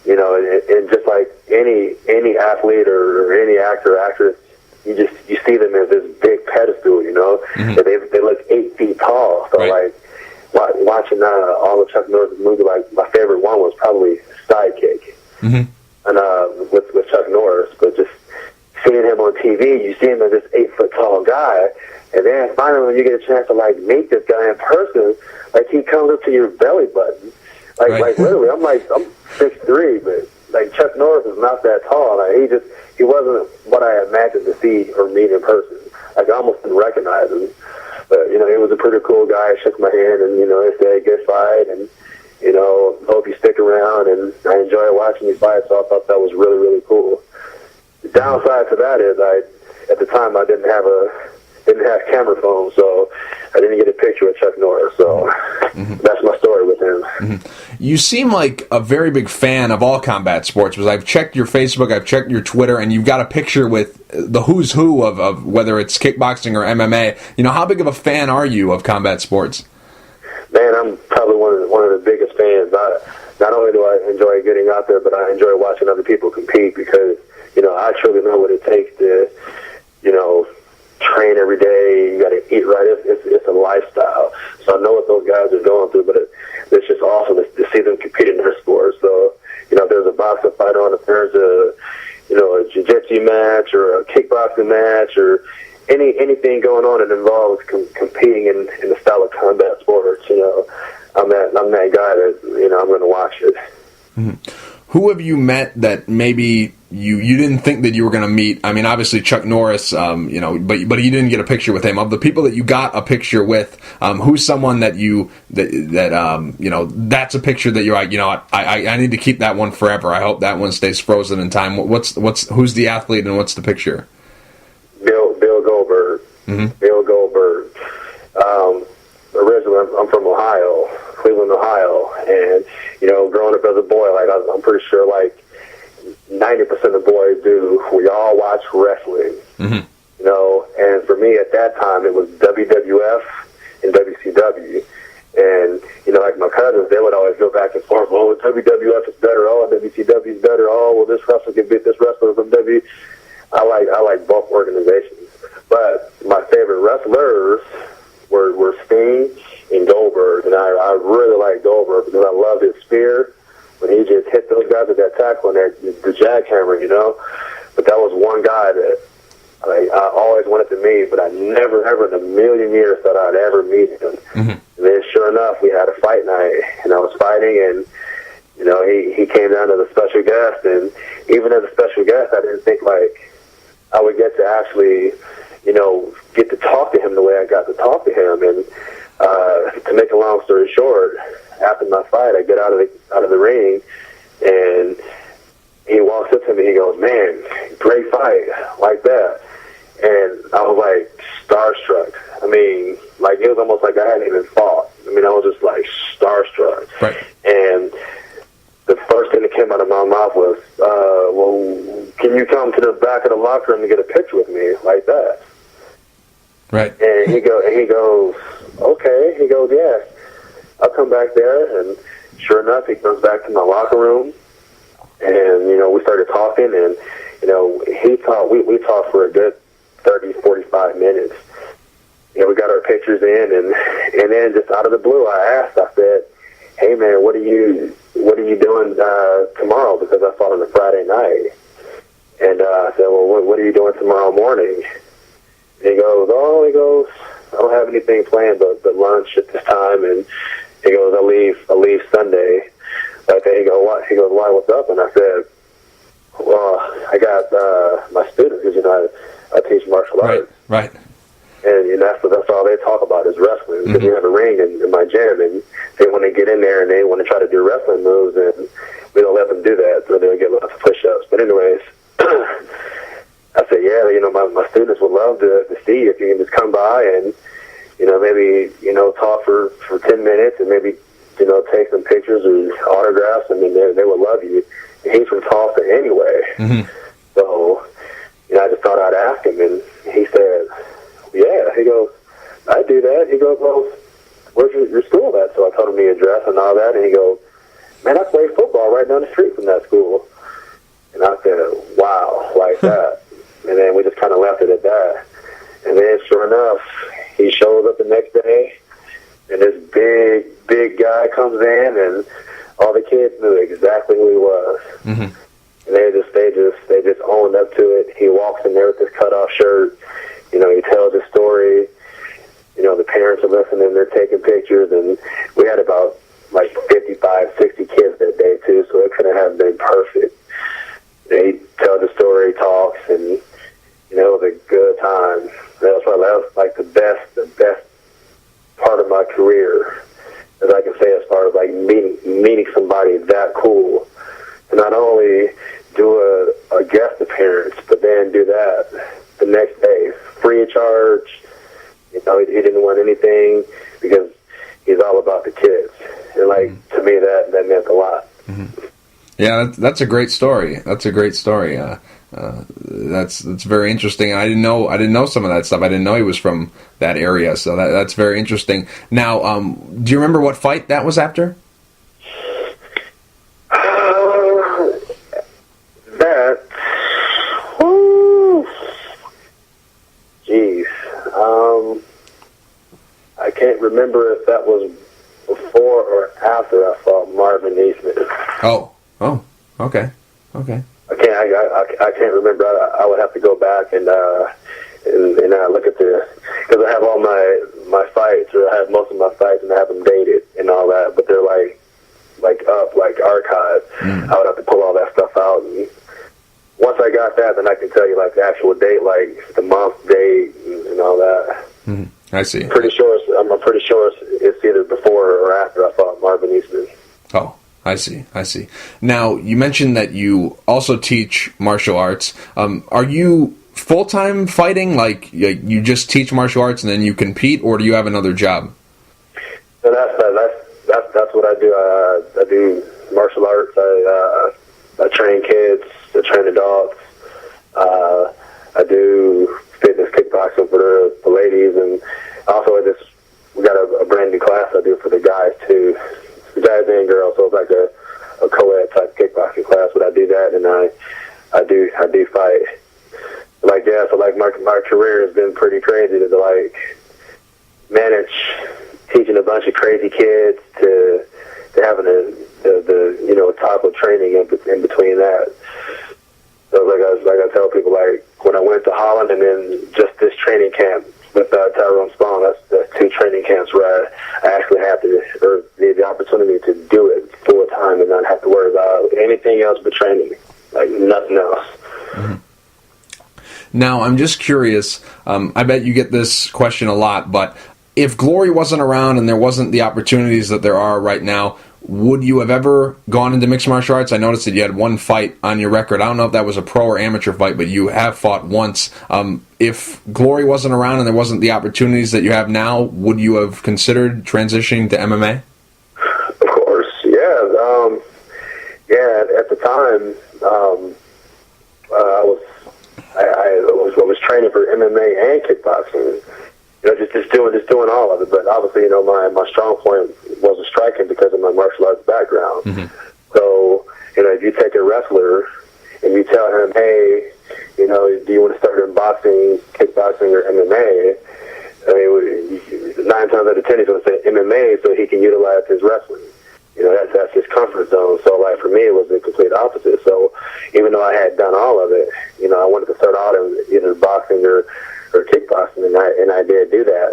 and just like any athlete or any actor or actress, you see them as this big pedestal, and they look 8 feet tall. So right. Like watching all of Chuck Norris' movies, like my favorite one was probably Sidekick, and with Chuck Norris, but just seeing him on TV, you see him as this 8 foot tall guy, and then finally when you get a chance to like meet this guy in person, like he comes up to your belly button, like literally, I'm 6'3", but like Chuck Norris is not that tall. Like he wasn't what I imagined to see or meet in person. Like I almost didn't recognize him, but he was a pretty cool guy. Shook my hand, and he said good fight, and hope you stick around, and I enjoy watching you fight. So I thought that was really, really cool. The downside to that is at the time I didn't have camera phone, so I didn't get a picture of Chuck Norris. So that's my story with him. You seem like a very big fan of all combat sports, because I've checked your Facebook, I've checked your Twitter, and you've got a picture with the who's who of whether it's kickboxing or MMA. How big of a fan are you of combat sports? Man, I'm probably one of the biggest fans. Not only do I enjoy getting out there, but I enjoy watching other people compete because I truly know what it takes to train every day. You got to eat right. It's a lifestyle. So I know what those guys are going through, but it's just awesome to see them compete in their sport. So if there's a boxing fight on, if there's a jiu-jitsu match or a kickboxing match or anything going on that involves competing in the style of combat sports, I'm that guy that I'm going to watch it. Who have you met that maybe you didn't think that you were going to meet? I mean, obviously Chuck Norris, but you didn't get a picture with him. Of the people that you got a picture with, who's someone that that's a picture that you're like, I need to keep that one forever. I hope that one stays frozen in time. Who's the athlete and what's the picture? Bill Goldberg. Bill Goldberg. Originally, I'm from Ohio, Cleveland, Ohio, and growing up as a boy, like I'm pretty sure like 90% of boys do. We all watch wrestling, and for me at that time it was WWF and WCW, and like my cousins, they would always go back and forth. Oh, WWF is better. Oh, WCW is better. Oh, well, this wrestler can beat this wrestler from W. I like both organizations, but my favorite wrestlers were Sting and Goldberg, and I really like Goldberg because I love his spear when he just hit those guys with that tackle and the jackhammer, But that was one guy that I always wanted to meet, but I never, ever in a million years thought I'd ever meet him. Mm-hmm. And then, sure enough, we had a fight night, and I was fighting, and he came down as a special guest, and even as a special guest, I didn't think like I would get to actually, get to talk to him the way I got to talk to him. And to make a long story short, after my fight, I get out of the ring, and he walks up to me. He goes, "Man, great fight," like that. And I was like starstruck. I mean, like it was almost like I hadn't even fought. I mean, I was just like starstruck. Right. And the first thing that came out of my mouth was, "Well, can you come to the back of the locker room and get a picture with me?" Like that. Right. And he goes, "Okay." He goes, "Yeah, I'll come back there." And sure enough, he comes back to my locker room, and we started talking, and we talked for a good 30, 45 minutes. We got our pictures in, and then just out of the blue, I said, "Hey man, what are you doing tomorrow?" Because I fought on a Friday night, and I said, "Well, what are you doing tomorrow morning?" And he goes, "I don't have anything planned but lunch at this time." And he goes, I leave Sunday." Like that. He goes, "What?" He goes, "Why? What's up?" And I said, "Well, I got my students, because I teach martial arts, right, and that's all they talk about is wrestling. Because we have a ring in my gym, and they want to get in there and they want to try to do wrestling moves, and we don't let them do that, so they'll get lots of push-ups. But anyways, I said, "Yeah, my students would love to see you if you can just come by and maybe talk for 10 minutes and maybe take some pictures or autographs. I mean, they would love you." And he's from Tulsa anyway. Mm-hmm. So, I just thought I'd ask him, and he said, "Yeah." He goes, "I do that." He goes, "Well, where's your school at?" So I told him the address and all that, and he goes, "Man, I play football right down the street from that school." And I said, "Wow, like that." And then we just kind of left it at that. And then, sure enough, he shows up the next day, and this big guy comes in, and all the kids knew exactly who he was. Mm-hmm. And they just owned up to it. He walks in there with his cutoff shirt. He tells his story. The parents are listening. They're taking pictures, and we had about like 55, 60 kids that day too. So it couldn't have been perfect. He tells the story, talks, and it was a good time. That was like the best part of my career, as I can say, as far as like meeting somebody that cool to not only do a guest appearance, but then do that the next day, free of charge. He didn't want anything because he's all about the kids. And to me, that meant a lot. Mm-hmm. Yeah, that's a great story. That's a great story. That's very interesting. I didn't know some of that stuff. I didn't know he was from that area, so that's very interesting. Now, do you remember what fight that was after? I can't remember if that was before or after I fought Marvin Eastman. Oh, okay. I can't remember. I would have to go back and look at because I have all my fights, or I have most of my fights, and I have them dated and all that, but they're like archived. I would have to pull all that stuff out, and once I got that, then I can tell you the actual date, like the month, date, and all that. Mm-hmm. I see. I'm pretty sure it's either before or after I fought Marvin Eastman. Oh, I see. Now, you mentioned that you also teach martial arts. Are you full-time fighting? Like, you just teach martial arts and then you compete, or do you have another job? So that's what I do. I do martial arts. I train kids. I train adults. I do fitness kickboxing for the ladies, and also we got a brand new class I do for the guys too, guys and girls. So it's like a co-ed type kickboxing class. But I do that, and I do fight. So my career has been pretty crazy to manage teaching a bunch of crazy kids to having the type of training in between that. So like I tell people, when I went to Holland and then for the opportunity to do it full time and not have to worry about anything else but training, like nothing else. Mm-hmm. Now, I'm just curious, I bet you get this question a lot, but if Glory wasn't around and there wasn't the opportunities that there are right now, would you have ever gone into mixed martial arts? I noticed that you had one fight on your record. I don't know if that was a pro or amateur fight, but you have fought once. If Glory wasn't around and there wasn't the opportunities that you have now, would you have considered transitioning to MMA? Of course, yeah. At the time, I was training for MMA and kickboxing. Just doing all of it. But obviously, my strong point wasn't striking because of my martial arts background. Mm-hmm. So, if you take a wrestler and you tell him, hey, do you want to start in boxing, kickboxing, or MMA? I mean, 9 times out of 10 he's going to say MMA so he can utilize his wrestling. That's his comfort zone. So, like, for me, it was the complete opposite. So, even though I had done all of it, I wanted to start out in either boxing or kickboxing, and I did do that.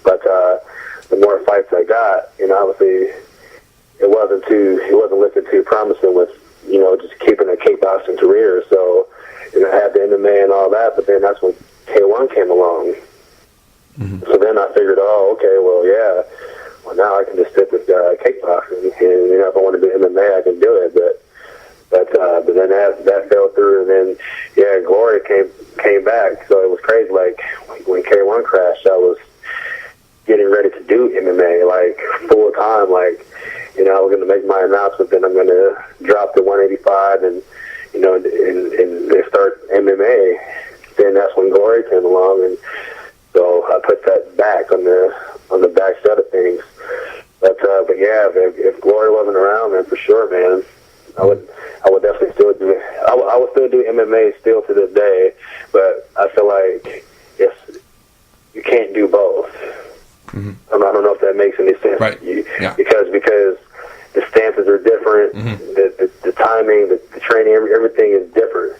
But the more fights I got, obviously, it wasn't looking too promising with, just keeping a kickboxing career. So, I had the MMA and all that, but then that's when K1 came along. Mm-hmm. So then I figured, well, now I can just stick with kickboxing, and if I want to do MMA, I can do it. But then that fell through, and then Glory came back. So it was crazy. Like when K1 crashed, I was getting ready to do MMA like full time. Like I was going to make my announcement, then I'm going to drop to 185 and and start MMA. Then that's when Glory came along, and so I put that back on the back set of things. But yeah, if Glory wasn't around, then for sure, man, I would definitely still do it. I would still do MMA still to this day, but I feel like you can't do both. Mm-hmm. I don't know if that makes any sense. Right. Because the stances are different, mm-hmm. the timing, the training, everything is different.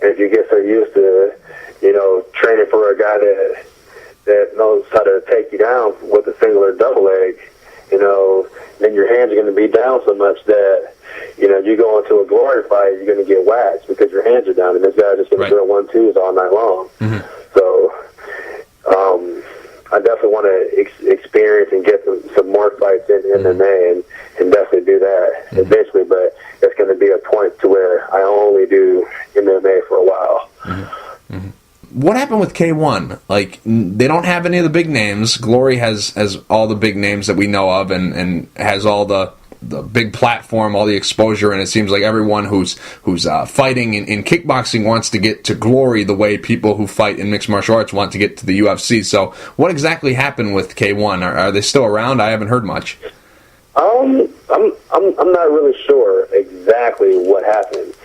And if you get so used to, training for a guy that knows how to take you down with a single or double leg, then your hands are going to be down so much that, you go into a Glory fight, you're going to get waxed because your hands are down, and this guy's just going to throw 1-2s all night long. Mm-hmm. So, I definitely want to experience and get some more fights in MMA and definitely do that eventually, but it's going to be a point to where I only do MMA for a while. Mm-hmm. Mm-hmm. What happened with K1? Like, they don't have any of the big names. Glory has all the big names that we know of and has all the big platform, all the exposure, and it seems like everyone who's fighting in kickboxing wants to get to Glory the way people who fight in mixed martial arts want to get to the UFC. So what exactly happened with K1? Are they still around? I haven't heard much. I'm not really sure exactly what happened.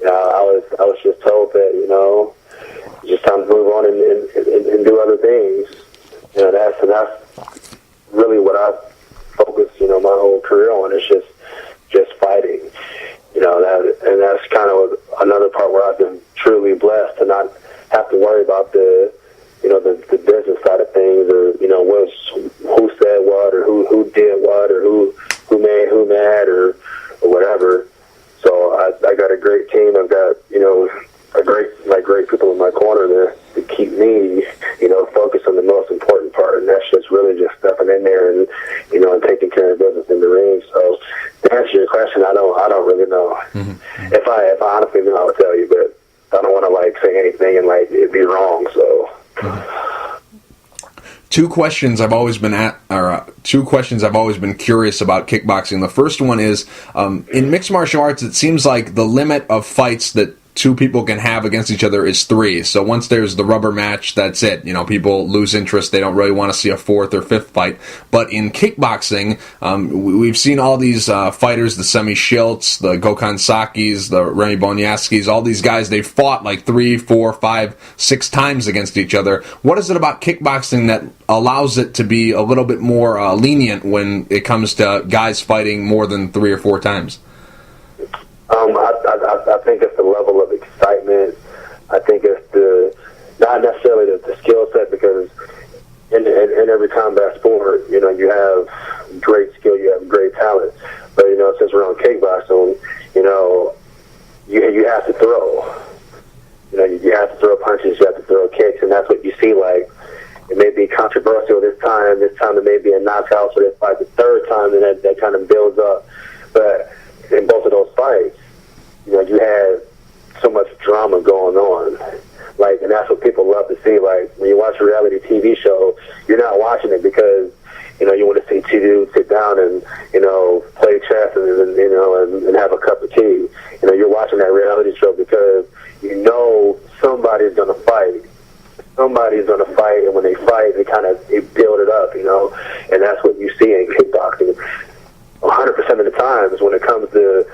I was just told that, just time to move on and do other things. That's really what I focus, my whole career on. It's just fighting. And that's kind of another part where I've been truly blessed to not have to worry about the business side of things, or who said what, or who did what, or who made who mad, or whatever. So I got a great team. I've got great people in my corner to keep me focused on the most important part, and that's just really just stepping in there and and taking care of business in the ring. So to answer your question, I don't really know. Mm-hmm. If I honestly knew, I would tell you, but I don't want to say anything and it'd be wrong. So. Mm-hmm. Two questions I've always been curious about kickboxing. The first one is, in mixed martial arts, it seems like the limit of fights that two people can have against each other is 3. So once there's the rubber match, that's it. People lose interest. They don't really want to see a 4th or 5th fight. But in kickboxing, we've seen all these fighters, the Semi Schiltz, the Gokhan Sakis, the Remy Bonyaskis, all these guys, they've fought 3, 4, 5, 6 times against each other. What is it about kickboxing that allows it to be a little bit more lenient when it comes to guys fighting more than 3 or 4 times? I think it's the level of excitement. I think it's not necessarily the skill set, because in every combat sport, you have great skill, you have great talent. But, since we're on kickboxing, you have to throw. You have to throw punches, you have to throw kicks, and that's what you see. Like, it may be controversial this time it may be a knockout, so they fight the third time, and that kind of builds up. But in both of those fights, you had so much drama going on. Like, and that's what people love to see. Like, when you watch a reality TV show, you're not watching it because, you want to see two dudes sit down and, play chess and have a cup of tea. You're watching that reality show because somebody's going to fight. Somebody's going to fight, and when they fight, they build it up, and that's what you see in kickboxing. 100% of the times when it comes to,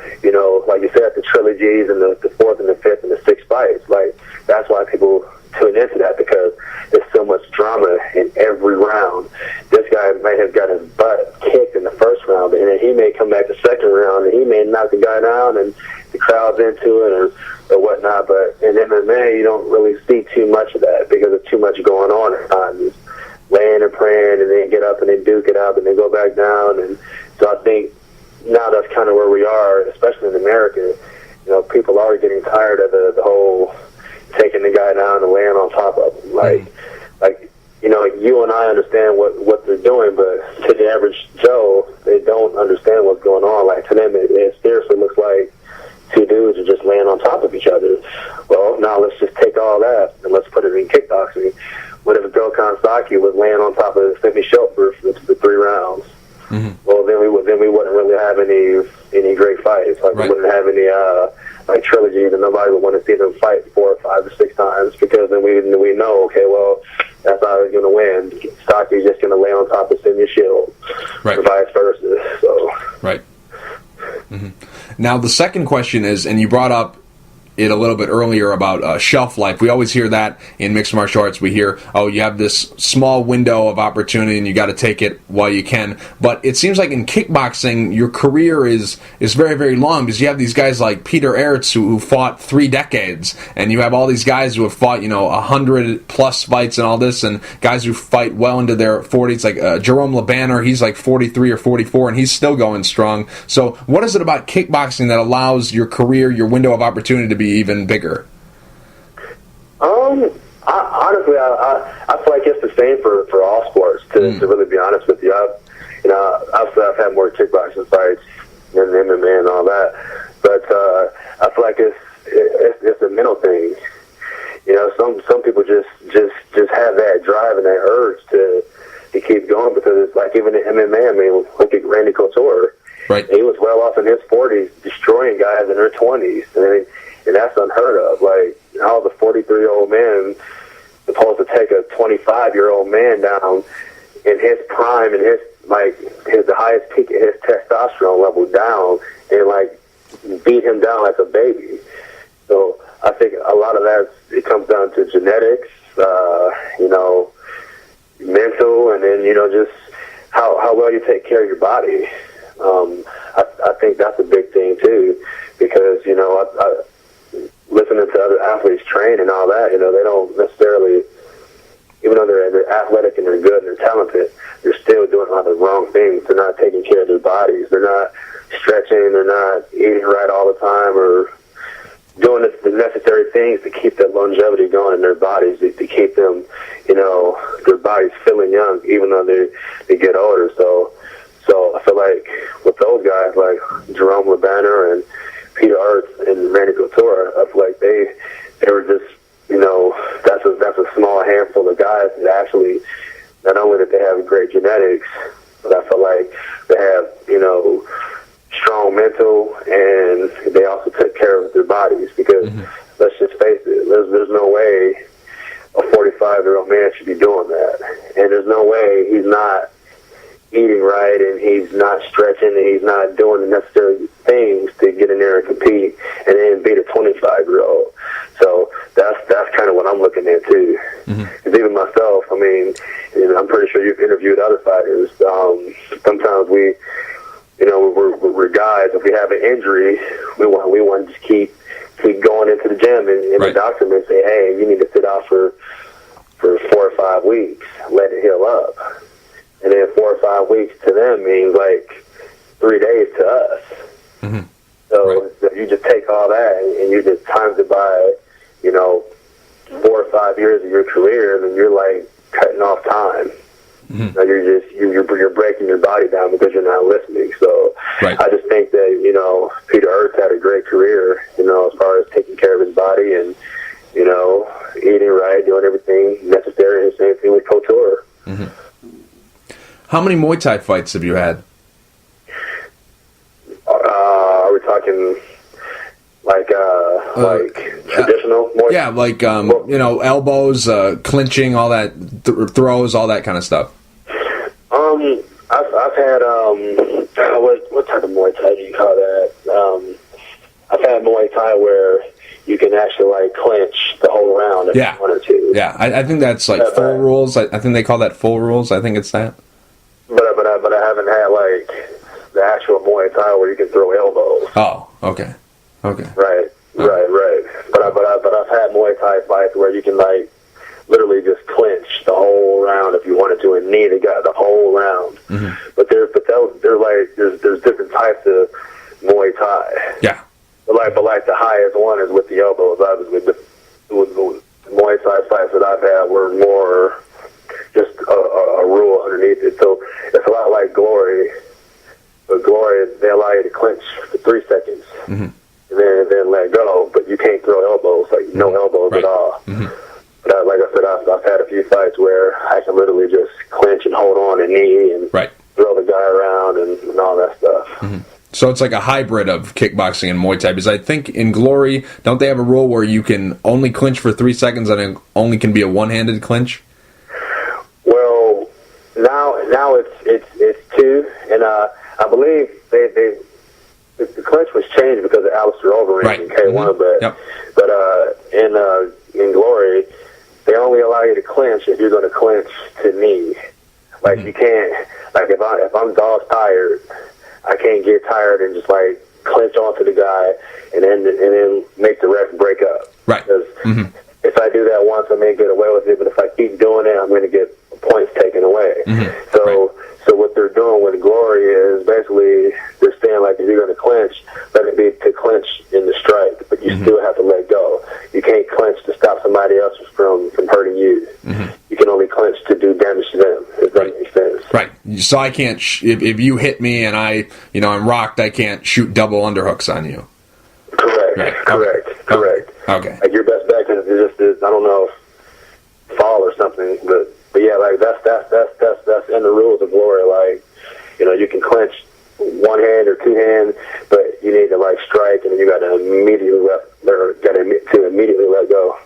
like you said, the trilogies and the fourth and the fifth and the sixth fights, like, that's why people tune into that, because there's so much drama in every round. This guy might have got his butt kicked in the first round, and then he may come back the second round, and he may knock the guy down, and the crowd's into it, or whatnot. But in MMA, you don't really see too much of that because there's too much going on at times. Laying and praying, and then get up and they duke it out, and they go back down. And so I think now that's kind of where we are, especially in America. People are getting tired of the whole taking the guy down and laying on top of him. Like you and I understand what they're doing, but to the average Joe, they don't understand what's going on. Like, to them, it seriously looks like two dudes are just laying on top of each other. Well, now let's just take all that and let's put it in kickboxing. What if Gokhan Saki was laying on top of Sydney Shelper for 3 rounds? Mm-hmm. Well, then we wouldn't really have any great fights. Like, right. We wouldn't have any trilogies, and nobody would want to see them fight 4 or 5 or 6 times, because then we know, okay, well, that's how they're going to win. Saki's just going to lay on top of Sydney Shield, right, or vice versa. So, right. Mm-hmm. Now, the second question is, and you brought up it a little bit earlier about shelf life. We always hear that in mixed martial arts. We hear, oh, you have this small window of opportunity and you got to take it while you can. But it seems like in kickboxing, your career is very, very long, because you have these guys like Peter Aerts who fought 3 decades, and you have all these guys who have fought 100+ fights and all this, and guys who fight well into their 40s, like Jerome LeBanner. He's like 43 or 44 and he's still going strong. So what is it about kickboxing that allows your career, your window of opportunity, to be even bigger? Honestly, I feel like it's the same for all sports. To really be honest with you, I've had more kickboxing fights than MMA and all that, but I feel like it's a mental thing. Some people just have that drive and that urge to keep going, because it's like, even in MMA, I mean, look at Randy Couture. Right. He was well off in his 40s, destroying guys in their 20s, and that's unheard of. Like, how is a 43-year-old man supposed to take a 25-year-old man down in his prime and the highest peak of his testosterone level down, and beat him down like a baby? So I think a lot of that, it comes down to genetics, mental, and then just how well you take care of your body. I think that's a big thing too, because I listening to other athletes train and all that, they don't necessarily, even though they're athletic and they're good and they're talented, they're still doing all the wrong things. They're not taking care of their bodies. They're not stretching. They're not eating right all the time, or doing the necessary things to keep that longevity going in their bodies, to keep them, their bodies feeling young, even though they get older. So I feel like with those guys like Jerome LeBanner and Peter Aerts and Randy Couture, I feel like they were just, that's a small handful of guys that actually, not only that they have great genetics, but I feel like they have, strong mental, and they also took care of their bodies, because let's just face it, there's no way a 45-year-old man should be doing that, and there's no way he's not eating right, and he's not stretching, and he's not doing the necessary things to get in there and compete and then beat a 25-year-old. So that's kind of what I'm looking at too. Because even myself, I mean, I'm pretty sure you've interviewed other fighters. Sometimes we're guys, if we have an injury, we want to just keep going into the gym, and right. The doctor may say, hey, you need to sit out for 4 or 5 weeks, let it heal up. and then 4 or 5 weeks to them means like 3 days to us. Mm-hmm. So if you just take all that and you just times it by, 4 or 5 years of your career, then you're like cutting off time. Mm-hmm. Now you're breaking your body down because you're not listening. So right. I just think that Peter Earth had a great career, as far as taking care of his body and eating right, doing everything necessary. And the same thing with Couture. Mm-hmm. How many Muay Thai fights have you had? Are we talking like traditional Muay Thai? Yeah, like elbows, clinching, all that, throws, all that kind of stuff. I've had what type of Muay Thai do you call that? I've had Muay Thai where you can actually like clinch the whole round if you wanted to. Yeah, I think that's like full rules. I think they call that full rules. I think it's that. But I haven't had like the actual Muay Thai where you can throw elbows. Oh, okay. Right. But I've had Muay Thai fights where you can like literally just clinch the whole round if you wanted to, and knee the guy the whole round. Mm-hmm. But there's different types of Muay Thai. Yeah. But the highest one is with the elbows. Obviously, the Muay Thai fights that I've had were more just a rule underneath it. So it's a lot like Glory. But Glory, they allow you to clinch for 3 seconds. Mm-hmm. And then let go, but you can't throw elbows, like no elbows at all. Mm-hmm. But like I said, I've had a few fights where I can literally just clinch and hold on and knee and throw the guy around and all that stuff. Mm-hmm. So it's like a hybrid of kickboxing and Muay Thai, because I think in Glory, don't they have a rule where you can only clinch for 3 seconds and it only can be a one-handed clinch? Well, now it's 2, and I believe the clinch was changed because of Alistair Overeem in K1, mm-hmm. but in Glory, they only allow you to clinch if you're going to clinch to knee. Like you can't, like if I'm dog tired, I can't get tired and just like clinch onto the guy and then make the ref break up. Right. Because if I do that once, I may get away with it, but if I keep doing it, I'm going to get points taken away. Mm-hmm. So what they're doing with Glory is basically they're saying like if you're going to clinch, let it be to clinch in the strike, but you still have to let go. You can't clinch to stop somebody else from hurting you. Mm-hmm. You can only clinch to do damage to them. If that makes sense. Right. So I can't if you hit me and I'm rocked, I can't shoot double underhooks on you. Correct. Right. Correct. Okay. Like your best bet is I don't know, fall or something, but yeah, like that's in the rules of Glory. Like, you can clinch one hand or two hands, but you need to like strike, and then you got to immediately let go.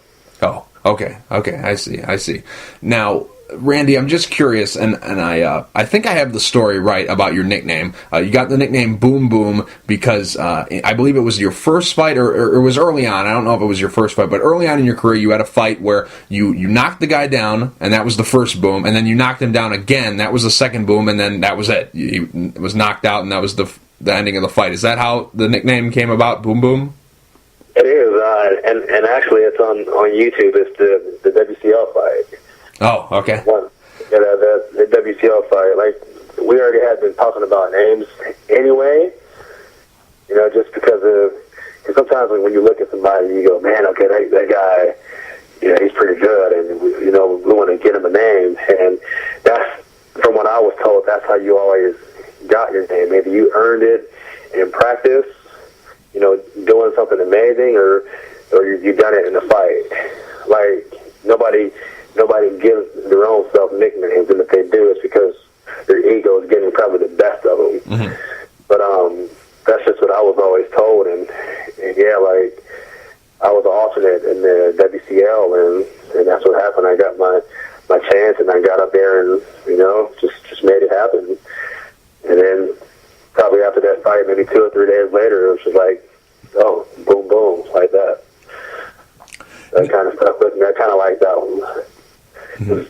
Oh, okay. I see. Now, Randy, I'm just curious, and I think I have the story right about your nickname. You got the nickname Boom Boom because I believe it was your first fight, or it was early on. I don't know if it was your first fight, but early on in your career, you had a fight where you knocked the guy down, and that was the first boom, and then you knocked him down again, that was the second boom, and then that was it. He was knocked out, and that was the ending of the fight. Is that how the nickname came about, Boom Boom? It is, and actually, it's on YouTube. It's the WCL fight. Oh, okay. The WCL fight. Like, we already had been talking about names anyway, just because sometimes when you look at somebody, you go, man, okay, that guy, he's pretty good, and, we want to get him a name. And that's, from what I was told, that's how you always got your name. Maybe you earned it in practice, doing something amazing, or you done it in a fight. Like, nobody gives their own self nicknames, and if they do, it's because their ego is getting probably the best of them. Mm-hmm. But that's just what I was always told, and yeah, like I was an alternate in the WCL, and that's what happened. I got my chance, and I got up there, and just made it happen. And then probably after that fight, maybe 2 or 3 days later, it was just like, oh, boom, boom, like that. That kind of stuff with me. I kind of like that one. Mm-hmm.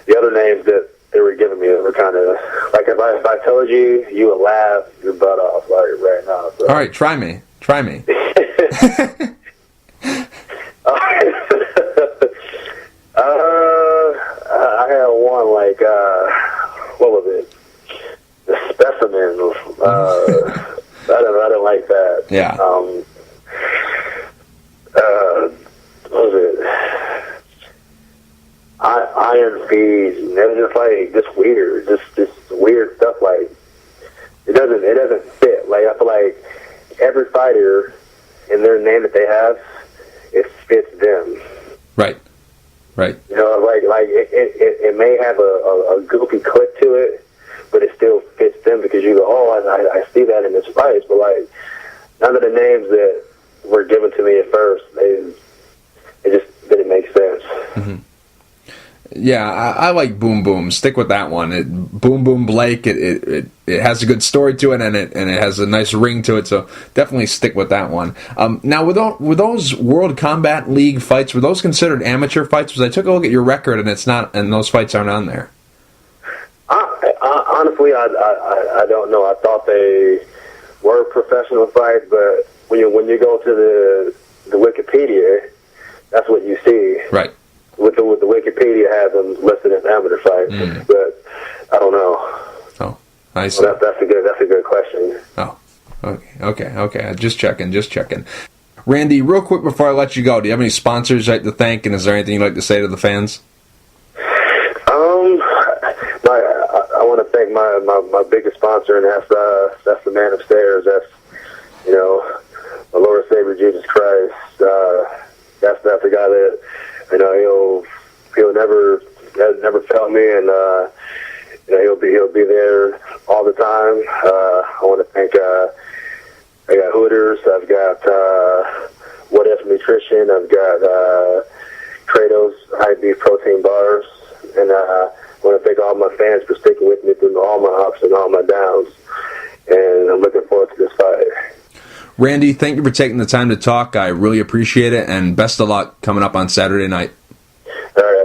The other names that they were giving me were kind of like if I told you, you would laugh your butt off right now. So. All right, try me. I had one like was it? The specimen. I didn't like that. Yeah. What was it? Iron Feeds. And it was just like just weird, just weird stuff. Like it doesn't fit. Like I feel like every fighter in their name that they have, it fits them. Right. Right. You know, like it may have a goofy click to it, but it still fits them because you go, oh, I see that in this fight. But like none of the names that were given to me at first, it just didn't make sense. Mm-hmm. Yeah, I like Boom Boom. Stick with that one. Boom Boom Blake. It has a good story to it, and it has a nice ring to it. So definitely stick with that one. Now, were those World Combat League fights, were those considered amateur fights? Because I took a look at your record, and it's not, and those fights aren't on there. Honestly, I don't know. I thought they were professional fights, but when you go to the Wikipedia, that's what you see. Right. With the Wikipedia has them listed as amateur fights, but I don't know. Oh, I see. Well, that's a good question. Oh, okay. Just checking. Randy, real quick before I let you go, do you have any sponsors you'd like to thank, and is there anything you'd like to say to the fans? I want to thank my biggest sponsor, and that's the man upstairs. That's the Lord Savior Jesus Christ. That's the guy that he'll never fail me, and he'll be there all the time. I want to thank I got Hooters, I've got What If Nutrition, I've got Kratos High Beef Protein Bars, and I want to thank all my fans for sticking with me through all my ups and all my downs, and I'm looking forward to this fight. Randy, thank you for taking the time to talk. I really appreciate it, and best of luck coming up on Saturday night. All right.